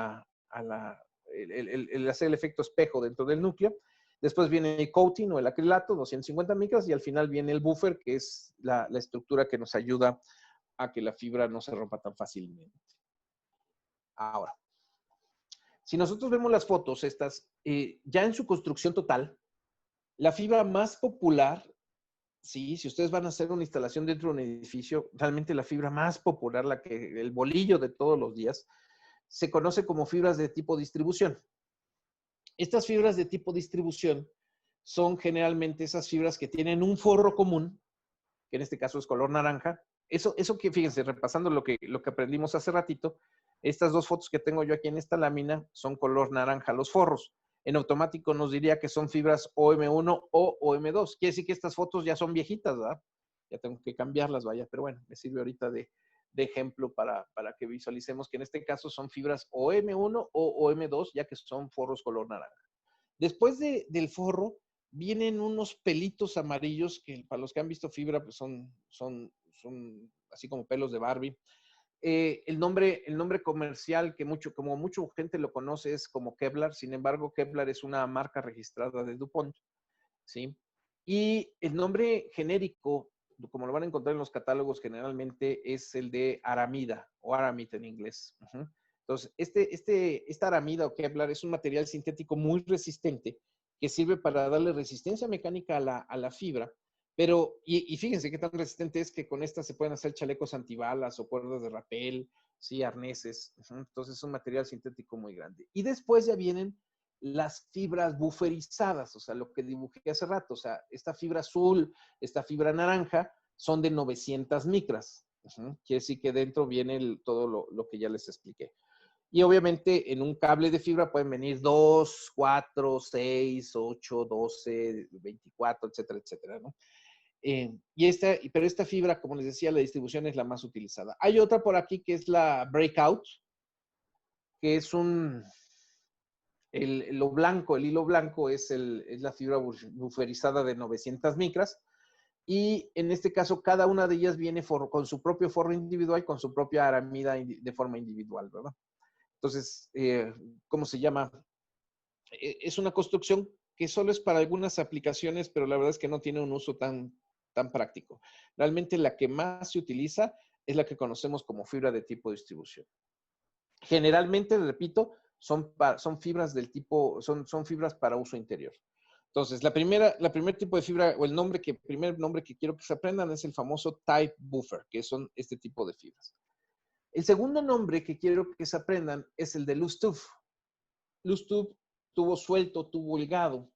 hacer el efecto espejo dentro del núcleo. Después viene el coating o el acrilato, 250 micras, y al final viene el buffer, que es la estructura que nos ayuda a que la fibra no se rompa tan fácilmente. Ahora, si nosotros vemos las fotos estas, ya en su construcción total, la fibra más popular, sí, si ustedes van a hacer una instalación dentro de un edificio, realmente la fibra más popular, el bolillo de todos los días, se conoce como fibras de tipo distribución. Estas fibras de tipo distribución son generalmente esas fibras que tienen un forro común, que en este caso es color naranja. Eso que, fíjense, repasando lo que aprendimos hace ratito, estas dos fotos que tengo yo aquí en esta lámina son color naranja los forros. En automático nos diría que son fibras OM1 o OM2. Quiere decir que estas fotos ya son viejitas, ¿verdad? Ya tengo que cambiarlas, vaya, pero bueno, me sirve ahorita de ejemplo para que visualicemos que en este caso son fibras OM1 o OM2, ya que son forros color naranja. Después del forro, vienen unos pelitos amarillos que para los que han visto fibra, pues son así como pelos de Barbie. El nombre comercial que como mucha gente lo conoce es como Kevlar. Sin embargo, Kevlar es una marca registrada de DuPont, ¿sí? Y el nombre genérico, como lo van a encontrar en los catálogos generalmente, es el de aramida o aramid en inglés. Uh-huh. Entonces, esta aramida o Kevlar es un material sintético muy resistente que sirve para darle resistencia mecánica a la fibra. Pero, y fíjense qué tan resistente es que con esta se pueden hacer chalecos antibalas o cuerdas de rapel, sí, arneses. Uh-huh. Entonces, es un material sintético muy grande. Y después ya vienen las fibras buferizadas, o sea, lo que dibujé hace rato, o sea, esta fibra azul, esta fibra naranja, son de 900 micras. Uh-huh. Quiere decir que dentro viene todo lo que ya les expliqué. Y obviamente en un cable de fibra pueden venir 2, 4, 6, 8, 12, 24, etcétera, etcétera, ¿no? Pero esta fibra, como les decía, la distribución es la más utilizada. Hay otra por aquí que es la Breakout, que es Lo blanco, el hilo blanco es la fibra buferizada de 900 micras. Y en este caso, cada una de ellas viene con su propio forro individual, con su propia aramida de forma individual, ¿verdad? Entonces, ¿cómo se llama? Es una construcción que solo es para algunas aplicaciones, pero la verdad es que no tiene un uso tan práctico. Realmente la que más se utiliza es la que conocemos como fibra de tipo distribución. Generalmente, repito, son fibras del tipo, son fibras para uso interior. Entonces, la primer tipo de fibra, o primer nombre que quiero que se aprendan es el famoso Type Buffer, que son este tipo de fibras. El segundo nombre que quiero que se aprendan es el de Loose Tube. Loose Tube, tubo suelto, tubo holgado.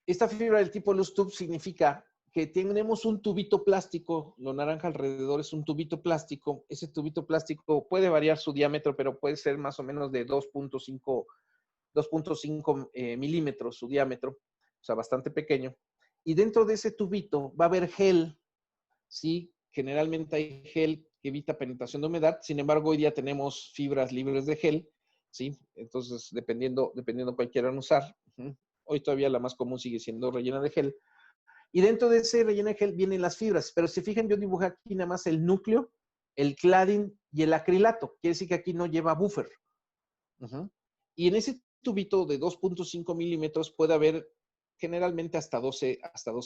Esta fibra del tipo Loose Tube significa que tenemos un tubito plástico, lo naranja alrededor es un tubito plástico. Ese tubito plástico puede variar su diámetro, pero puede ser más o menos de 2.5 milímetros su diámetro, o sea, bastante pequeño. Y dentro de ese tubito va a haber gel, ¿sí? Generalmente hay gel que evita penetración de humedad, sin embargo, hoy día tenemos fibras libres de gel, ¿sí? Entonces, dependiendo cuál quieran usar. Hoy todavía la más común sigue siendo rellena de gel. Y dentro de ese relleno de gel vienen las fibras, pero si fijan, yo dibujé aquí nada más el núcleo, el cladding y el acrilato. Quiere decir que aquí no lleva buffer. Y en ese tubito de 2.5 milímetros puede haber generalmente hasta 12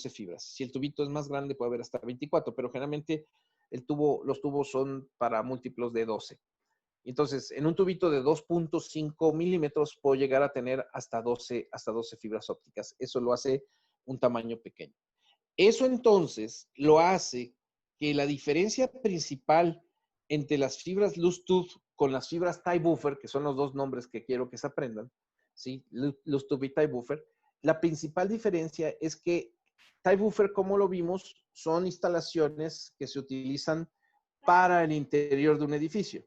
fibras. Si el tubito es más grande puede haber hasta 24, pero generalmente los tubos son para múltiplos de 12. Entonces, en un tubito de 2.5 milímetros puedo llegar a tener hasta 12 fibras ópticas. Eso lo hace un tamaño pequeño. Eso entonces lo hace que la diferencia principal entre las fibras Loose Tube con las fibras Type Buffer, que son los dos nombres que quiero que se aprendan, ¿sí? Loose Tube y Type Buffer, la principal diferencia es que Type Buffer, como lo vimos, son instalaciones que se utilizan para el interior de un edificio,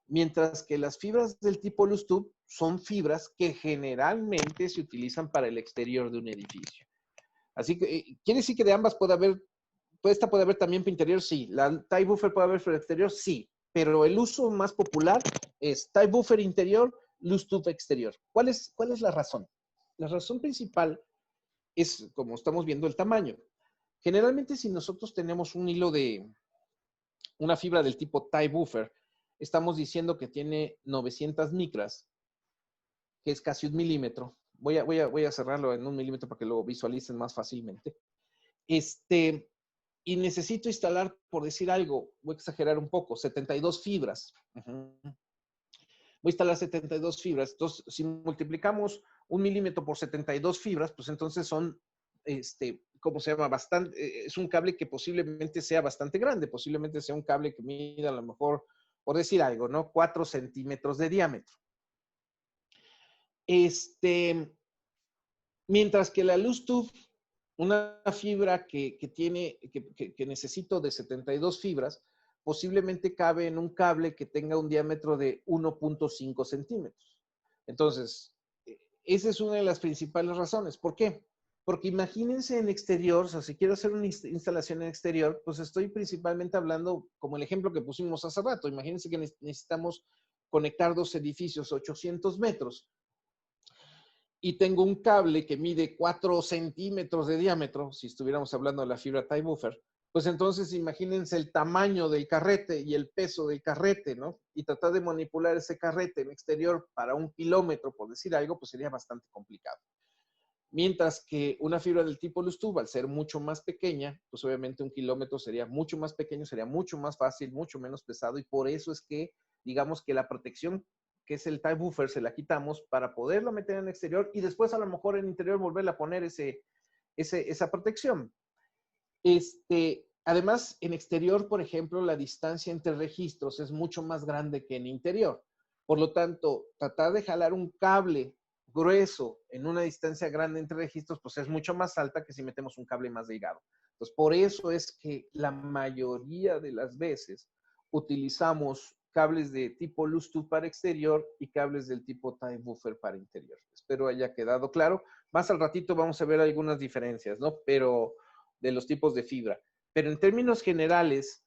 mientras que las fibras del tipo Loose Tube son fibras que generalmente se utilizan para el exterior de un edificio. Así que quiere decir que de ambas puede haber también para interior, sí. La Type Buffer puede haber para exterior, sí. Pero el uso más popular es Type Buffer interior, Loose Tube exterior. ¿Cuál es la razón? La razón principal es, como estamos viendo, el tamaño. Generalmente, si nosotros tenemos un hilo una fibra del tipo Type Buffer, estamos diciendo que tiene 900 micras, que es casi 1 milímetro. Voy a cerrarlo en 1 milímetro para que lo visualicen más fácilmente. Y necesito instalar, por decir algo, voy a exagerar un poco, 72 fibras. Voy a instalar 72 fibras. Entonces, si multiplicamos 1 milímetro por 72 fibras, pues entonces son, ¿cómo se llama? Es un cable que posiblemente sea bastante grande. Posiblemente sea un cable que mida a lo mejor, por decir algo, ¿no? 4 centímetros de diámetro. Mientras que la Loose Tube, una fibra que necesito de 72 fibras, posiblemente cabe en un cable que tenga un diámetro de 1.5 centímetros. Entonces, esa es una de las principales razones. ¿Por qué? Porque imagínense en exterior, o sea, si quiero hacer una instalación en exterior, pues estoy principalmente hablando, como el ejemplo que pusimos hace rato, imagínense que necesitamos conectar dos edificios 800 metros. Y tengo un cable que mide 4 centímetros de diámetro, si estuviéramos hablando de la fibra Type Buffer, pues entonces imagínense el tamaño del carrete y el peso del carrete, ¿no? Y tratar de manipular ese carrete en exterior para 1 kilómetro, por decir algo, pues sería bastante complicado. Mientras que una fibra del tipo Loose Tube, al ser mucho más pequeña, pues obviamente 1 kilómetro sería mucho más pequeño, sería mucho más fácil, mucho menos pesado, y por eso es que, digamos que la protección que es el Type Buffer, se la quitamos para poderlo meter en el exterior y después a lo mejor en el interior volverle a poner esa protección. Además, en exterior, por ejemplo, la distancia entre registros es mucho más grande que en interior. Por lo tanto, tratar de jalar un cable grueso en una distancia grande entre registros, pues es mucho más alta que si metemos un cable más delgado. Entonces, por eso es que la mayoría de las veces utilizamos cables de tipo Loose Tube para exterior y cables del tipo Type Buffer para interior. Espero haya quedado claro. Más al ratito vamos a ver algunas diferencias, ¿no? Pero de los tipos de fibra. Pero en términos generales,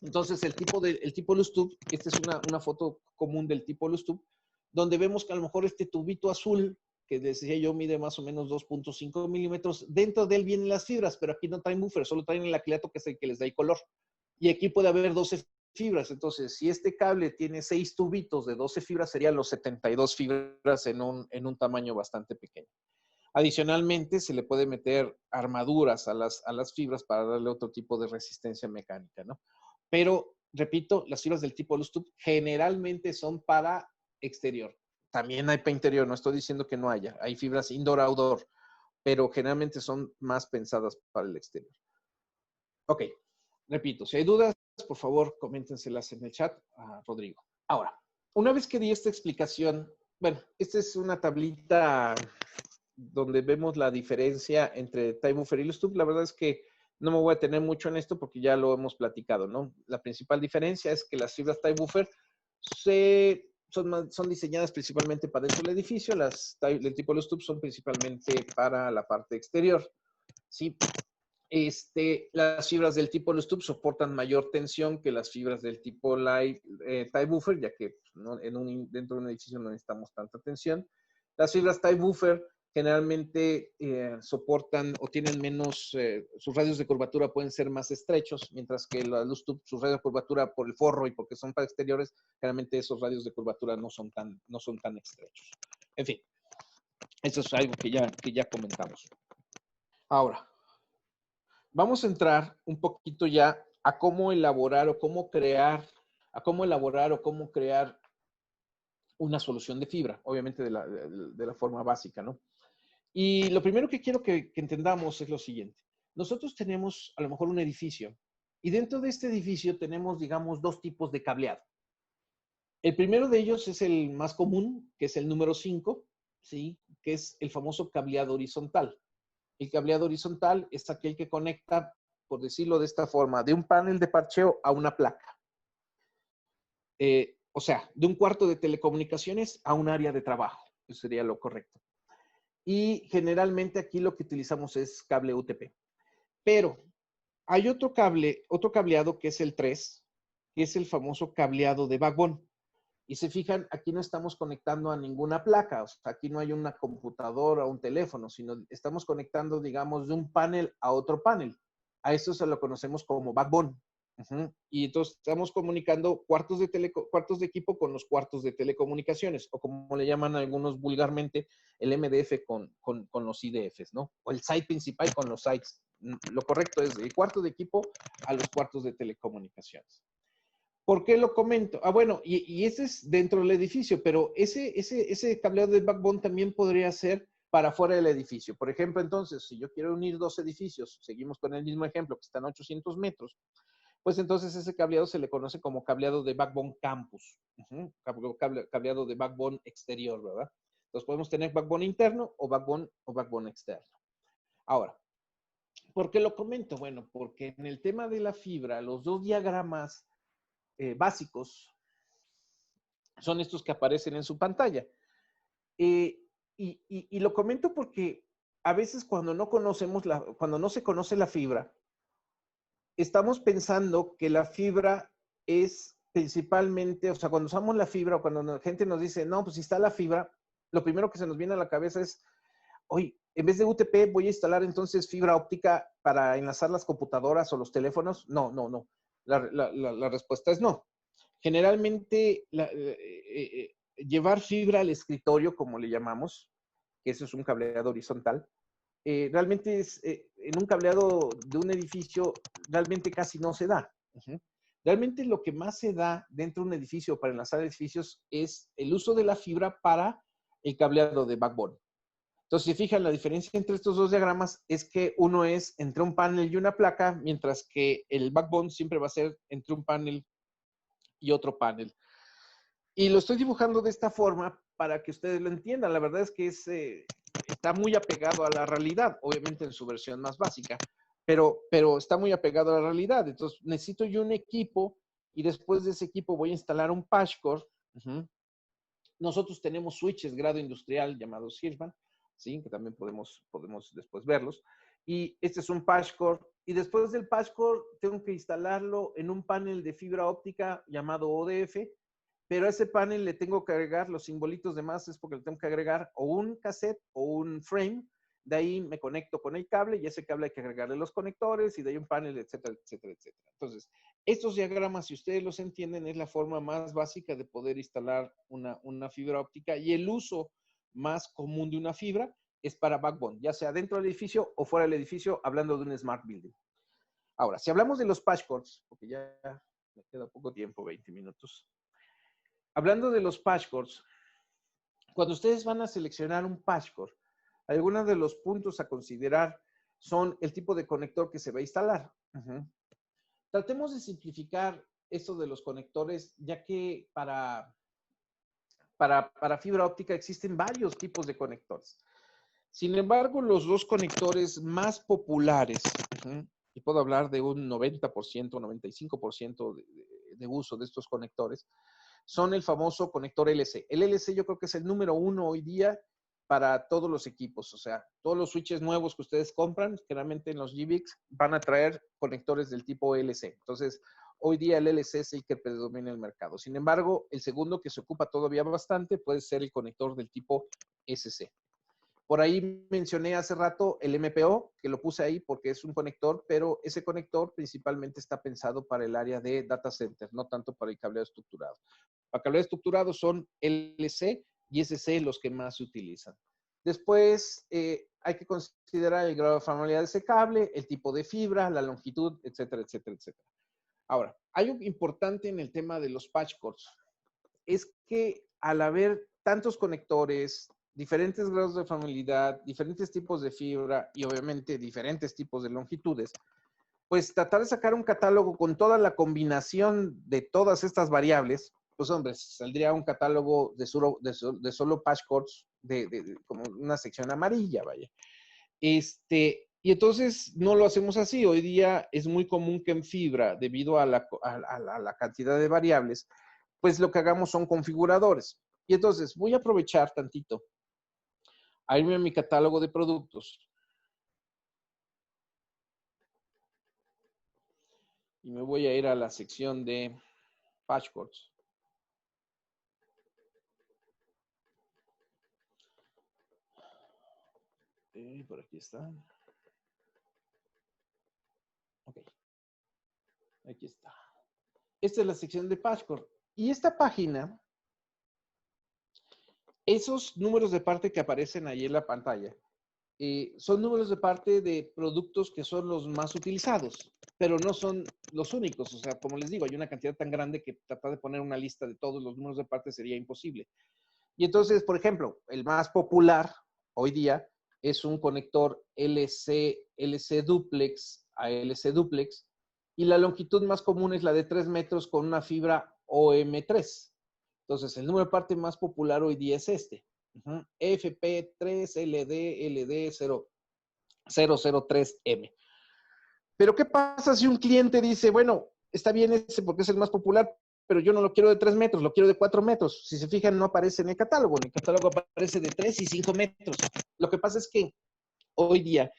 Entonces, el tipo luz tube, esta es una foto común del tipo luz tube, donde vemos que a lo mejor este tubito azul, que decía yo mide más o menos 2.5 milímetros, dentro de él vienen las fibras, pero aquí no traen buffer, solo traen el acliato que es el que les da el color. Y aquí puede haber 12 fibras. Entonces, si este cable tiene 6 tubitos de 12 fibras, serían los 72 fibras en un tamaño bastante pequeño. Adicionalmente, se le puede meter armaduras a las fibras para darle otro tipo de resistencia mecánica, ¿no? Pero, repito, las fibras del tipo luz tube generalmente son para exterior. También hay para interior, no estoy diciendo que no haya. Hay fibras indoor-outdoor, pero generalmente son más pensadas para el exterior. Ok, repito, si hay dudas, por favor, coméntenselas en el chat a Rodrigo. Ahora, una vez que di esta explicación, bueno, esta es una tablita donde vemos la diferencia entre tie buffer y luz tube. La verdad es que no me voy a tener mucho en esto porque ya lo hemos platicado, ¿no? La principal diferencia es que las fibras tie buffer son diseñadas principalmente para dentro del edificio, las del tipo luz tube son principalmente para la parte exterior, ¿sí? Las fibras del tipo luz tube soportan mayor tensión que las fibras del tipo tie buffer, ya que ¿no? Dentro de un edificio no necesitamos tanta tensión. Las fibras tie buffer generalmente soportan o tienen menos, sus radios de curvatura pueden ser más estrechos, mientras que la luz tube, sus radios de curvatura por el forro y porque son para exteriores, generalmente esos radios de curvatura no son tan estrechos. En fin, eso es algo que ya comentamos. Ahora, vamos a entrar un poquito ya a cómo elaborar o cómo crear una solución de fibra, obviamente de la forma básica, ¿no? Y lo primero que quiero que entendamos es lo siguiente. Nosotros tenemos a lo mejor un edificio y dentro de este edificio tenemos, digamos, dos tipos de cableado. El primero de ellos es el más común, que es el número 5, ¿sí? Que es el famoso cableado horizontal. El cableado horizontal es aquel que conecta, por decirlo de esta forma, de un panel de parcheo a una placa. O sea, de un cuarto de telecomunicaciones a un área de trabajo. Eso sería lo correcto. Y generalmente aquí lo que utilizamos es cable UTP. Pero hay otro cableado que es el 3, que es el famoso cableado de backbone. Y se fijan, aquí no estamos conectando a ninguna placa, o sea, aquí no hay una computadora o un teléfono, sino estamos conectando, digamos, de un panel a otro panel. A eso se lo conocemos como backbone. Y entonces estamos comunicando cuartos de equipo con los cuartos de telecomunicaciones, o como le llaman algunos vulgarmente, el MDF con los IDFs, ¿no? O el site principal con los sites. Lo correcto es el cuarto de equipo a los cuartos de telecomunicaciones. ¿Por qué lo comento? Bueno, y ese es dentro del edificio, pero ese cableado de backbone también podría ser para fuera del edificio. Por ejemplo, entonces, si yo quiero unir dos edificios, seguimos con el mismo ejemplo, que están a 800 metros, pues entonces ese cableado se le conoce como cableado de backbone campus, cableado de backbone exterior, ¿verdad? Entonces podemos tener backbone interno o backbone externo. Ahora, ¿por qué lo comento? Bueno, porque en el tema de la fibra, los dos diagramas básicos son estos que aparecen en su pantalla. Y lo comento porque a veces cuando no se conoce la fibra, estamos pensando que la fibra es principalmente, o sea, cuando usamos la fibra o cuando la gente nos dice, no, pues si está la fibra, lo primero que se nos viene a la cabeza es, oye, en vez de UTP voy a instalar entonces fibra óptica para enlazar las computadoras o los teléfonos. No. La respuesta es no. Generalmente, llevar fibra al escritorio, como le llamamos, que eso es un cableado horizontal, realmente en un cableado de un edificio, realmente casi no se da. Realmente lo que más se da dentro de un edificio para enlazar edificios es el uso de la fibra para el cableado de backbone. Entonces, si fijan, la diferencia entre estos dos diagramas es que uno es entre un panel y una placa, mientras que el backbone siempre va a ser entre un panel y otro panel. Y lo estoy dibujando de esta forma para que ustedes lo entiendan. La verdad es que está muy apegado a la realidad, obviamente en su versión más básica, pero está muy apegado a la realidad. Entonces, necesito yo un equipo y después de ese equipo voy a instalar un patchcore. Nosotros tenemos switches grado industrial llamados Hirschman, ¿sí? Que también podemos después verlos. Y este es un patchcore y después del patchcore tengo que instalarlo en un panel de fibra óptica llamado ODF, pero a ese panel le tengo que agregar los simbolitos de más, es porque le tengo que agregar o un cassette o un frame. De ahí me conecto con el cable y ese cable hay que agregarle los conectores y de ahí un panel, etcétera, etcétera, etcétera. Entonces, estos diagramas, si ustedes los entienden, es la forma más básica de poder instalar una fibra óptica, y el uso más común de una fibra es para backbone, ya sea dentro del edificio o fuera del edificio, hablando de un smart building. Ahora, si hablamos de los patchcords, porque ya me queda poco tiempo, 20 minutos. Hablando de los patchcords, cuando ustedes van a seleccionar un patchcord, algunos de los puntos a considerar son el tipo de conector que se va a instalar. Tratemos de simplificar esto de los conectores, ya que para fibra óptica existen varios tipos de conectores. Sin embargo, los dos conectores más populares, y puedo hablar de un 90%, 95% de uso de estos conectores, son el famoso conector LC. El LC yo creo que es el número 1 hoy día para todos los equipos. O sea, todos los switches nuevos que ustedes compran, generalmente en los GBICs, van a traer conectores del tipo LC. Entonces, hoy día el LC es el que predomina en el mercado. Sin embargo, el segundo que se ocupa todavía bastante puede ser el conector del tipo SC. Por ahí mencioné hace rato el MPO, que lo puse ahí porque es un conector, pero ese conector principalmente está pensado para el área de data center, no tanto para el cableado estructurado. Para cableado estructurado son LC y SC los que más se utilizan. Después hay que considerar el grado de familiaridad de ese cable, el tipo de fibra, la longitud, etcétera, etcétera, etcétera. Ahora, hay algo importante en el tema de los patchcords, es que al haber tantos conectores, diferentes grados de familiaridad, diferentes tipos de fibra y obviamente diferentes tipos de longitudes, pues tratar de sacar un catálogo con toda la combinación de todas estas variables, pues hombre, saldría un catálogo de solo patchcords, como una sección amarilla, vaya. Y entonces no lo hacemos así. Hoy día es muy común que en fibra, debido a la cantidad de variables, pues lo que hagamos son configuradores. Y entonces voy a aprovechar tantito a irme a mi catálogo de productos. Y me voy a ir a la sección de patchcords. Por aquí está. Ok. Aquí está. Esta es la sección de patchcord. Y esta página, esos números de parte que aparecen ahí en la pantalla, son números de parte de productos que son los más utilizados, pero no son los únicos. O sea, como les digo, hay una cantidad tan grande que tratar de poner una lista de todos los números de parte sería imposible. Y entonces, por ejemplo, el más popular hoy día es un conector LC duplex a LC duplex, y la longitud más común es la de 3 metros con una fibra OM3. Entonces, el número de parte más popular hoy día es este. FP3LD003M. Pero ¿qué pasa si un cliente dice, bueno, está bien ese porque es el más popular, pero yo no lo quiero de 3 metros, lo quiero de 4 metros? Si se fijan, no aparece en el catálogo aparece de 3 y 5 metros. Lo que pasa es que hoy día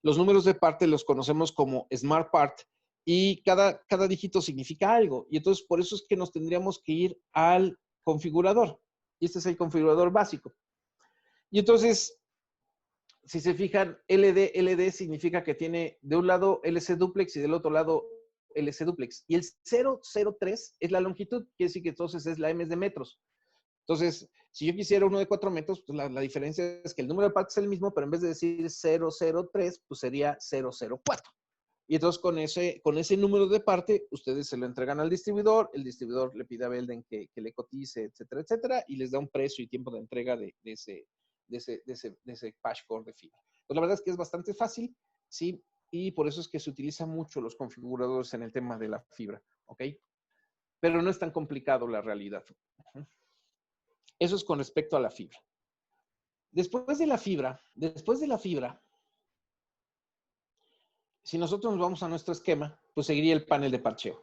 los números de parte los conocemos como Smart Part, y cada dígito significa algo. Y entonces por eso es que nos tendríamos que ir al configurador. Y este es el configurador básico. Y entonces, si se fijan, LD significa que tiene de un lado LC duplex y del otro lado LC duplex. Y el 003 es la longitud, quiere decir que entonces es la M de metros. Entonces, si yo quisiera uno de 4 metros, pues la diferencia es que el número de partes es el mismo, pero en vez de decir 003, pues sería 004. Y entonces con ese número de parte, ustedes se lo entregan al distribuidor, el distribuidor le pide a Belden que le cotice, etcétera, etcétera, y les da un precio y tiempo de entrega de ese patchcord de fibra. Pues la verdad es que es bastante fácil, ¿sí? Y por eso es que se utilizan mucho los configuradores en el tema de la fibra, ¿ok? Pero no es tan complicado la realidad. Eso es con respecto a la fibra. Después de la fibra, si nosotros nos vamos a nuestro esquema, pues seguiría el panel de parcheo.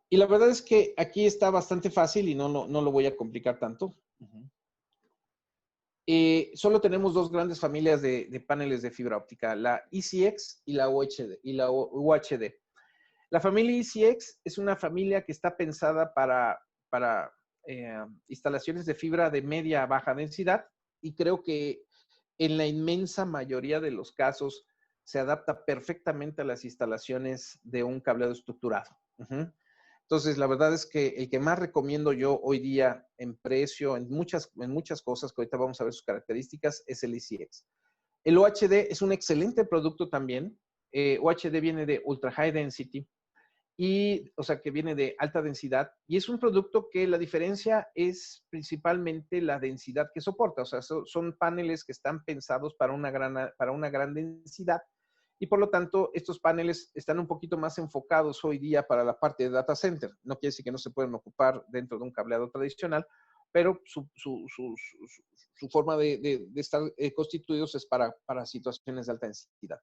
Y la verdad es que aquí está bastante fácil y no lo voy a complicar tanto. Solo tenemos dos grandes familias de paneles de fibra óptica, la ECX y la UHD. La familia ECX es una familia que está pensada para instalaciones de fibra de media a baja densidad y creo que en la inmensa mayoría de los casos se adapta perfectamente a las instalaciones de un cableado estructurado. Entonces, la verdad es que el que más recomiendo yo hoy día en precio, en muchas cosas, que ahorita vamos a ver sus características, es el ECX. El UHD es un excelente producto también. UHD viene de Ultra High Density, o sea, que viene de alta densidad, y es un producto que la diferencia es principalmente la densidad que soporta. O sea, son paneles que están pensados para una gran densidad, y por lo tanto, estos paneles están un poquito más enfocados hoy día para la parte de data center. No quiere decir que no se pueden ocupar dentro de un cableado tradicional, pero su forma de estar constituidos es para situaciones de alta densidad.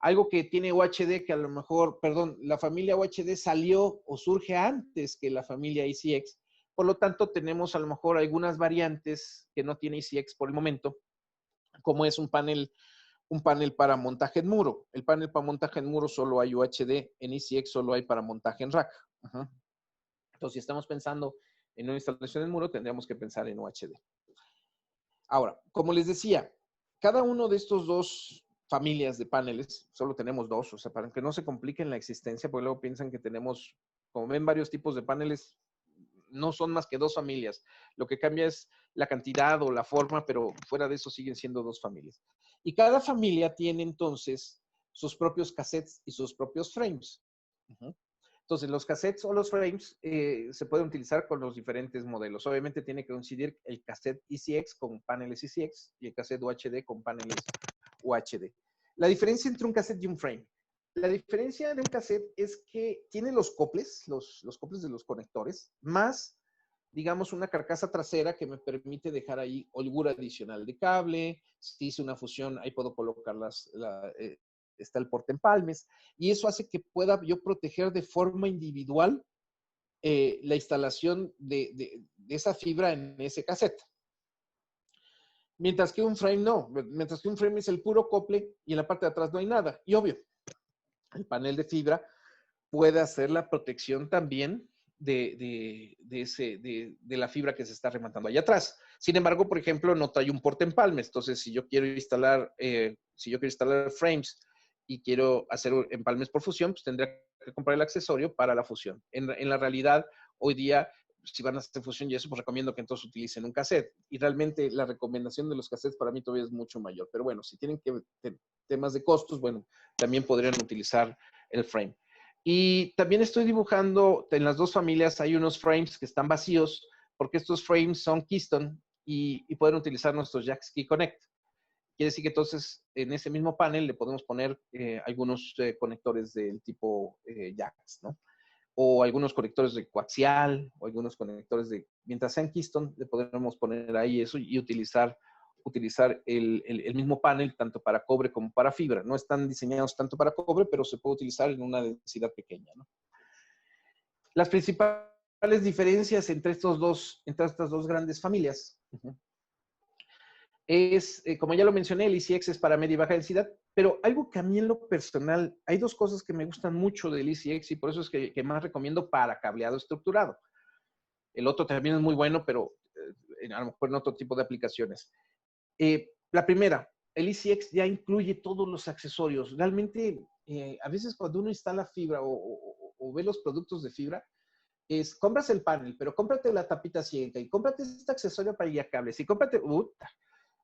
Algo que tiene UHD que a lo mejor, perdón, la familia UHD salió o surge antes que la familia ECX. Por lo tanto, tenemos a lo mejor algunas variantes que no tiene ECX por el momento, como es un panel para montaje en muro. El panel para montaje en muro solo hay UHD, en ECX solo hay para montaje en rack. Entonces, si estamos pensando en una instalación en muro, tendríamos que pensar en UHD. Ahora, como les decía, cada uno de estos dos familias de paneles, solo tenemos dos, o sea, para que no se compliquen la existencia, porque luego piensan que tenemos, como ven, varios tipos de paneles, no son más que dos familias. Lo que cambia es la cantidad o la forma, pero fuera de eso siguen siendo dos familias. Y cada familia tiene entonces sus propios cassettes y sus propios frames. Entonces, los cassettes o los frames se pueden utilizar con los diferentes modelos. Obviamente tiene que coincidir el cassette ECX con paneles ECX y el cassette UHD con paneles UHD. La diferencia entre un cassette y un frame. La diferencia de un cassette es que tiene los coples, los coples de los conectores, más, digamos, una carcasa trasera que me permite dejar ahí holgura adicional de cable. Si hice una fusión, ahí puedo colocar está el portaempalmes, y eso hace que pueda yo proteger de forma individual la instalación de esa fibra en ese cassette. Mientras que un frame no, mientras que un frame es el puro acople y en la parte de atrás no hay nada. Y obvio, el panel de fibra puede hacer la protección también de la fibra que se está rematando allá atrás. Sin embargo, por ejemplo, no trae un portaempalmes. Entonces, si yo quiero instalar frames y quiero hacer empalmes por fusión, pues tendría que comprar el accesorio para la fusión. En la realidad, hoy día, si van a hacer fusión y eso, pues recomiendo que entonces utilicen un cassette. Y realmente la recomendación de los cassettes para mí todavía es mucho mayor. Pero bueno, si tienen temas de costos, bueno, también podrían utilizar el frame. Y también estoy dibujando, en las dos familias hay unos frames que están vacíos, porque estos frames son Keystone y pueden utilizar nuestros jacks Key Connect. Quiere decir que entonces en ese mismo panel le podemos poner algunos conectores del tipo jacks, ¿no? O algunos conectores de coaxial, o algunos conectores mientras sean Keystone, le podemos poner ahí eso y utilizar el mismo panel tanto para cobre como para fibra. No están diseñados tanto para cobre, pero se puede utilizar en una densidad pequeña, ¿no? Las principales diferencias entre estas dos grandes familias es, como ya lo mencioné, el ECX es para media y baja densidad, pero algo que a mí en lo personal, hay dos cosas que me gustan mucho del ECX y por eso es que más recomiendo para cableado estructurado. El otro también es muy bueno, pero a lo mejor en otro tipo de aplicaciones. La primera, el ECX ya incluye todos los accesorios. Realmente, a veces cuando uno instala fibra o ve los productos de fibra, compras el panel, pero cómprate la tapita ciega y cómprate este accesorio para guiar cables y cómprate...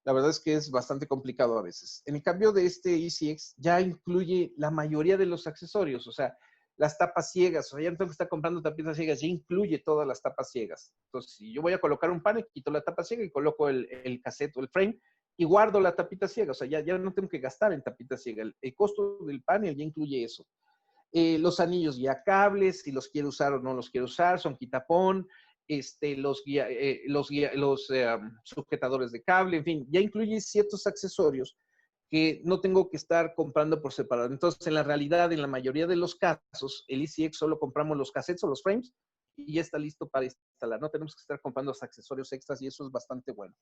la verdad es que es bastante complicado a veces. En el cambio de este ECX ya incluye la mayoría de los accesorios, o sea, las tapas ciegas, o sea, ya no tengo que estar comprando tapitas ciegas, ya incluye todas las tapas ciegas. Entonces, si yo voy a colocar un panel, quito la tapa ciega y coloco el cassette o el frame y guardo la tapita ciega, o sea, ya no tengo que gastar en tapita ciega. El costo del panel ya incluye eso. Los anillos guía cables, si los quiero usar o no los quiero usar, son quitapón, los sujetadores de cable, en fin, ya incluye ciertos accesorios que no tengo que estar comprando por separado. Entonces, en la realidad, en la mayoría de los casos, el ECX solo compramos los cassettes o los frames y ya está listo para instalar. No tenemos que estar comprando los accesorios extras y eso es bastante bueno.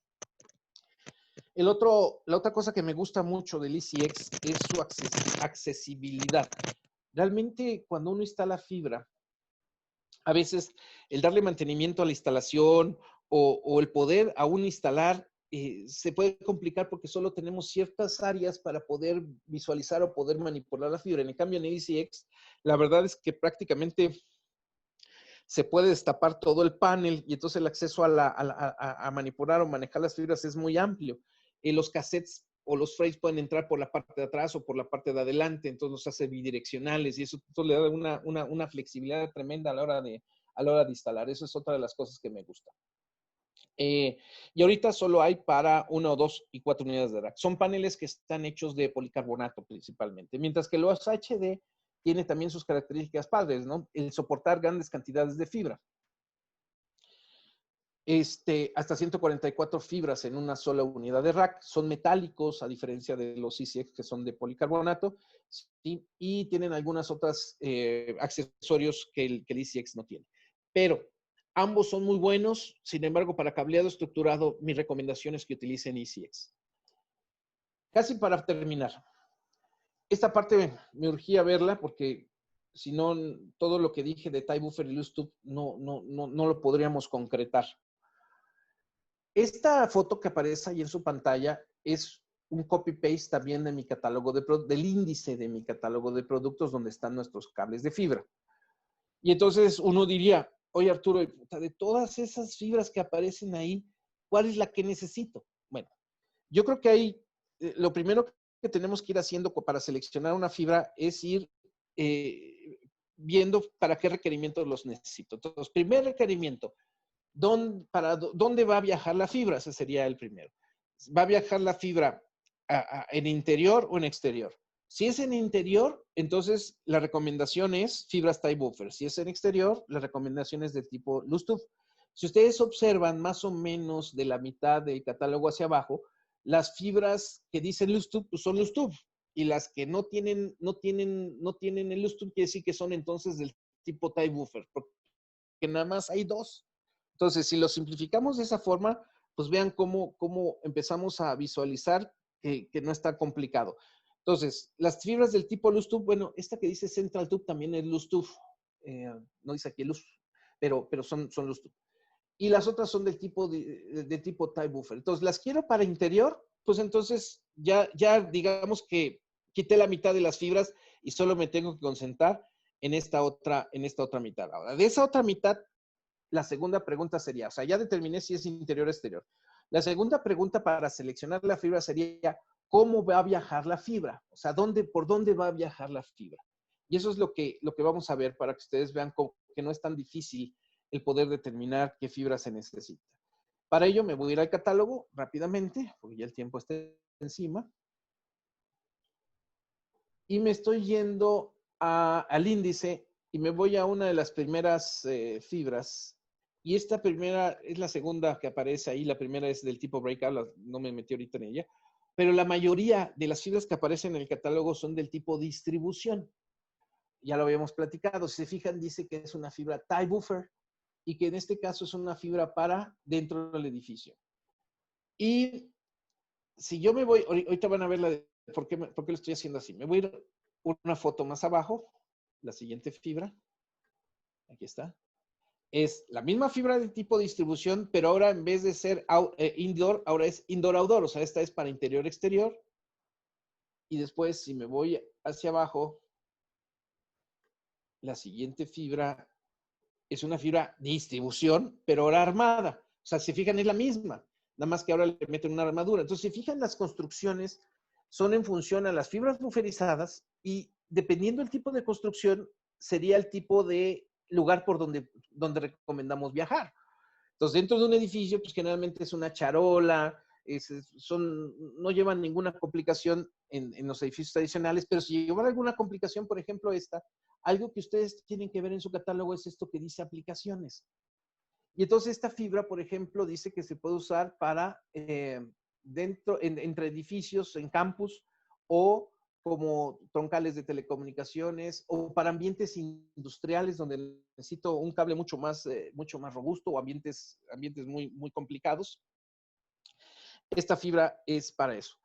La otra cosa que me gusta mucho del ECX es su accesibilidad. Realmente, cuando uno instala fibra, a veces el darle mantenimiento a la instalación o el poder aún instalar se puede complicar porque solo tenemos ciertas áreas para poder visualizar o poder manipular la fibra. En cambio, en ECX, la verdad es que prácticamente se puede destapar todo el panel y entonces el acceso a manipular o manejar las fibras es muy amplio. Los cassettes o los frames pueden entrar por la parte de atrás o por la parte de adelante, entonces nos hace bidireccionales y eso le da una flexibilidad tremenda a la hora de instalar. Eso es otra de las cosas que me gusta. Y ahorita solo hay para 1, 2 y 4 unidades de rack. Son paneles que están hechos de policarbonato principalmente, mientras que los HD tiene también sus características padres, ¿no? El soportar grandes cantidades de fibra. Hasta 144 fibras en una sola unidad de rack. Son metálicos, a diferencia de los ECX que son de policarbonato, ¿sí? Y tienen algunas otras accesorios que el ECX no tiene. Pero ambos son muy buenos. Sin embargo, para cableado estructurado, mi recomendación es que utilicen ECX. Casi para terminar. Esta parte me urgía verla porque si no, todo lo que dije de tie buffer y loose tube no lo podríamos concretar. Esta foto que aparece ahí en su pantalla es un copy-paste también de mi catálogo del índice de mi catálogo de productos donde están nuestros cables de fibra. Y entonces uno diría, oye Arturo, de todas esas fibras que aparecen ahí, ¿cuál es la que necesito? Bueno, yo creo que hay, lo primero que tenemos que ir haciendo para seleccionar una fibra es ir viendo para qué requerimientos los necesito. Entonces, primer requerimiento, ¿dónde va a viajar la fibra? Ese sería el primero. ¿Va a viajar la fibra en interior o en exterior? Si es en interior, entonces la recomendación es fibras tie buffer. Si es en exterior, la recomendación es del tipo loose tube. Si ustedes observan más o menos de la mitad del catálogo hacia abajo, las fibras que dicen loose tube pues son loose tube. Y las que no tienen el loose tube quiere decir que son entonces del tipo tie buffer, porque nada más hay dos. Entonces, si lo simplificamos de esa forma, pues vean cómo empezamos a visualizar que no está complicado. Entonces, las fibras del tipo loose tube, bueno, esta que dice central tube también es loose tube. No dice aquí loose, pero son loose tube. Y las otras son del tipo tipo tie buffer. Entonces, las quiero para interior, pues entonces ya digamos que quité la mitad de las fibras y solo me tengo que concentrar en esta otra mitad. Ahora, de esa otra mitad, la segunda pregunta sería, o sea, ya determiné si es interior o exterior. La segunda pregunta para seleccionar la fibra sería, ¿cómo va a viajar la fibra? O sea, ¿por dónde va a viajar la fibra? Y eso es lo que vamos a ver para que ustedes vean que no es tan difícil el poder determinar qué fibra se necesita. Para ello me voy a ir al catálogo rápidamente, porque ya el tiempo está encima. Y me estoy yendo al índice y me voy a una de las primeras fibras. Y esta primera es la segunda que aparece ahí. La primera es del tipo breakout, no me metí ahorita en ella. Pero la mayoría de las fibras que aparecen en el catálogo son del tipo distribución. Ya lo habíamos platicado. Si se fijan, dice que es una fibra tie buffer y que en este caso es una fibra para dentro del edificio. Y si yo me voy, ahorita van a ver ¿por qué lo estoy haciendo así? Me voy a ir una foto más abajo, la siguiente fibra. Aquí está. Es la misma fibra de tipo distribución, pero ahora en vez de ser indoor, ahora es indoor-outdoor. O sea, esta es para interior-exterior. Y después, si me voy hacia abajo, la siguiente fibra es una fibra de distribución, pero ahora armada. O sea, si fijan, es la misma. Nada más que ahora le meten una armadura. Entonces, si fijan, las construcciones son en función a las fibras buferizadas y dependiendo del tipo de construcción, sería el tipo de lugar por donde recomendamos viajar. Entonces, dentro de un edificio, pues generalmente es una charola, no llevan ninguna complicación en los edificios tradicionales, pero si llevan alguna complicación, por ejemplo algo que ustedes tienen que ver en su catálogo es esto que dice aplicaciones. Y entonces esta fibra, por ejemplo, dice que se puede usar para entre edificios, en campus, o como troncales de telecomunicaciones, o para ambientes industriales donde necesito un cable mucho más robusto, o ambientes muy, muy complicados. esta fibra es para eso.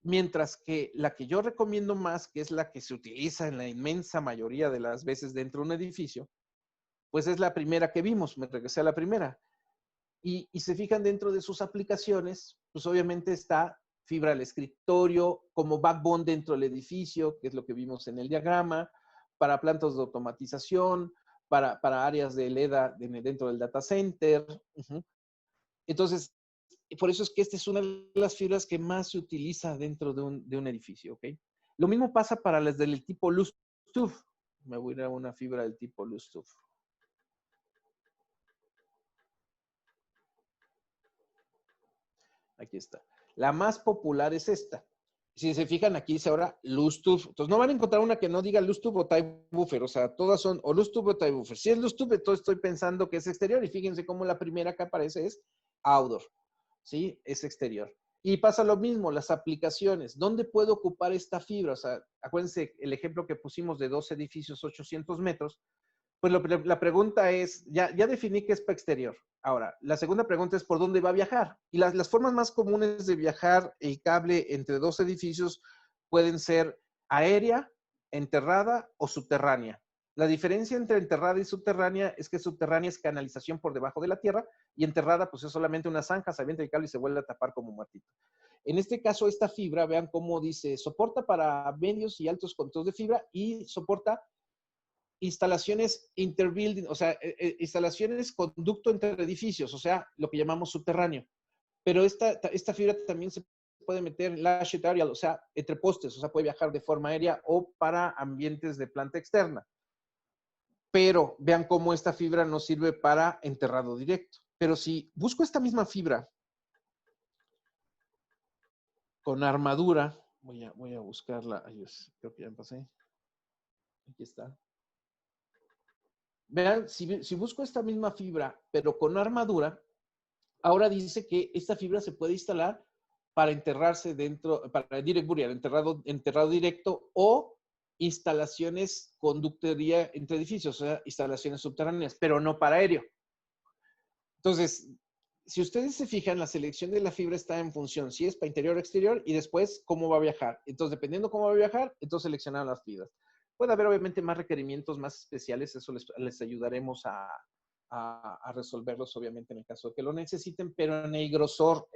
Mientras que la que yo recomiendo más, que es la que se utiliza en la inmensa mayoría de las veces dentro de un edificio, pues es la primera que vimos, me regresé a la primera. Y se fijan dentro de sus aplicaciones, pues obviamente está fibra al escritorio, como backbone dentro del edificio, que es lo que vimos en el diagrama, para plantas de automatización, para áreas de LEDA dentro del data center. Entonces, por eso es que esta es una de las fibras que más se utiliza dentro de un edificio, ¿ok? Lo mismo pasa para las del tipo Lustuf. Me voy a ir a una fibra del tipo Lustuf. Aquí está. La más popular es esta. Si se fijan, aquí dice ahora Lustuf. Entonces, no van a encontrar una que no diga Lustuf o Type Buffer. O sea, todas son o Lustuf o Type Buffer. Si es Lustuf, entonces estoy pensando que es exterior. Y fíjense cómo la primera que aparece es Outdoor. ¿Sí? Es exterior. Y pasa lo mismo, las aplicaciones. ¿Dónde puedo ocupar esta fibra? O sea, acuérdense el ejemplo que pusimos de 2 edificios, 800 metros. Pues la pregunta es, ya definí que es para exterior. Ahora, la segunda pregunta es por dónde va a viajar. Y las formas más comunes de viajar el cable entre dos edificios pueden ser aérea, enterrada o subterránea. La diferencia entre enterrada y subterránea es que subterránea es canalización por debajo de la tierra y enterrada pues es solamente una zanja, se avienta el cable y se vuelve a tapar como muertito. En este caso, esta fibra, vean cómo dice, soporta para medios y altos conductos de fibra y soporta instalaciones interbuilding, o sea, instalaciones conducto entre edificios, o sea, lo que llamamos subterráneo. Pero esta fibra también se puede meter en la sheet aerial, o sea, entre postes, o sea, puede viajar de forma aérea o para ambientes de planta externa. Pero vean cómo esta fibra no sirve para enterrado directo. Pero si busco esta misma fibra con armadura, voy a buscarla, ay, creo que ya me pasé. Aquí está. Vean, si busco esta misma fibra, pero con armadura, ahora dice que esta fibra se puede instalar para enterrarse dentro, para direct burial, enterrado directo o instalaciones conductoría entre edificios, o sea, instalaciones subterráneas, pero no para aéreo. Entonces, si ustedes se fijan, la selección de la fibra está en función si es para interior o exterior y después cómo va a viajar. Entonces, dependiendo cómo va a viajar, entonces seleccionan las fibras. Puede haber obviamente más requerimientos más especiales, eso les ayudaremos a resolverlos obviamente en el caso de que lo necesiten, pero en el grosor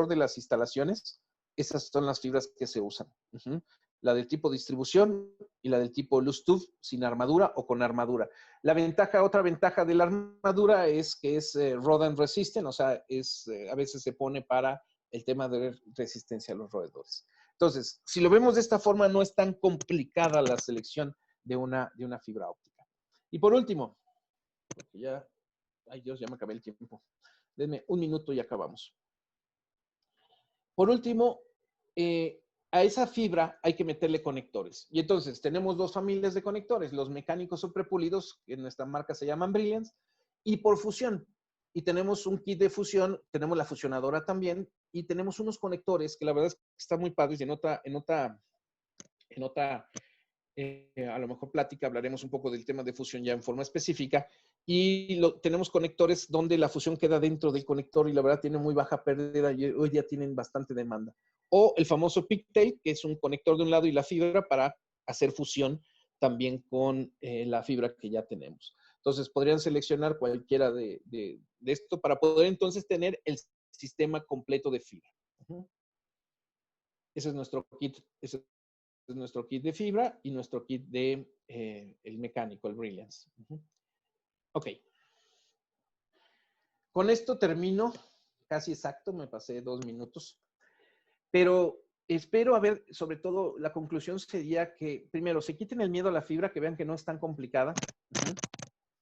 de las instalaciones, esas son las fibras que se usan. La del tipo distribución y la del tipo Lustuf sin armadura o con armadura. Otra ventaja de la armadura es que es rodent resistant, o sea, a veces se pone para el tema de resistencia a los roedores. Entonces, si lo vemos de esta forma, no es tan complicada la selección de una fibra óptica. Y por último, porque ya, ay Dios, ya me acabé el tiempo. Denme un minuto y acabamos. Por último, a esa fibra hay que meterle conectores. Y entonces tenemos dos familias de conectores, los mecánicos o prepulidos, que en nuestra marca se llaman Brilliance, y por fusión. Y tenemos un kit de fusión, tenemos la fusionadora también, y tenemos unos conectores que la verdad es que están muy padres y en otra a lo mejor plática hablaremos un poco del tema de fusión ya en forma específica. Y tenemos conectores donde la fusión queda dentro del conector y la verdad tiene muy baja pérdida y hoy día tienen bastante demanda. O el famoso pigtail, que es un conector de un lado y la fibra para hacer fusión también con la fibra que ya tenemos. Entonces podrían seleccionar cualquiera de esto para poder entonces tener el sistema completo de fibra. Ese es nuestro kit. Ese es nuestro kit de fibra y nuestro kit de el mecánico, el Brilliance. Ok. Con esto termino, casi exacto, me pasé 2 minutos, pero espero haber, sobre todo, la conclusión sería que, primero, se quiten el miedo a la fibra, que vean que no es tan complicada.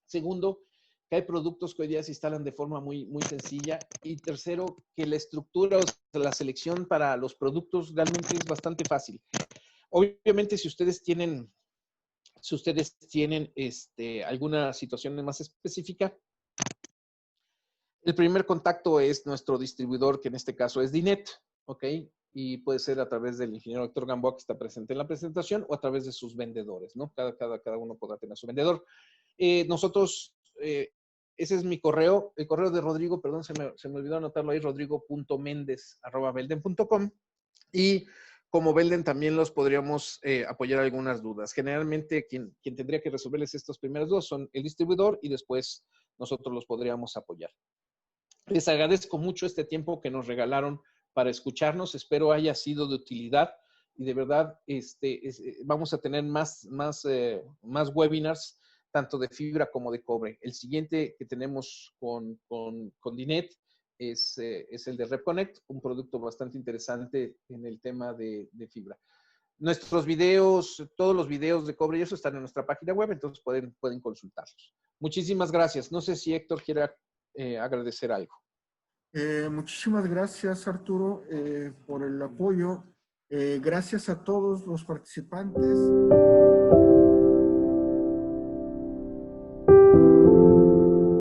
Segundo, que hay productos que hoy día se instalan de forma muy, muy sencilla. Y tercero, que la estructura, o sea, la selección para los productos realmente es bastante fácil. Obviamente, si ustedes tienen alguna situación más específica, el primer contacto es nuestro distribuidor, que en este caso es Dinet, ¿ok? Y puede ser a través del ingeniero Héctor Gamboa, que está presente en la presentación, o a través de sus vendedores, ¿no? Cada uno podrá tener su vendedor. Nosotros ese es mi correo. El correo de Rodrigo, perdón, se me olvidó anotarlo ahí, rodrigo.mendez@belden.com. Y como Belden también los podríamos apoyar algunas dudas. Generalmente quien tendría que resolverles estos primeros dos son el distribuidor y después nosotros los podríamos apoyar. Les agradezco mucho este tiempo que nos regalaron para escucharnos. Espero haya sido de utilidad y de verdad vamos a tener más webinars, tanto de fibra como de cobre. El siguiente que tenemos con Dinet es el de RepConnect, un producto bastante interesante en el tema de fibra. Nuestros videos, todos los videos de cobre y eso están en nuestra página web, entonces pueden consultarlos. Muchísimas gracias. No sé si Héctor quiera agradecer algo. Muchísimas gracias, Arturo, por el apoyo. Gracias a todos los participantes.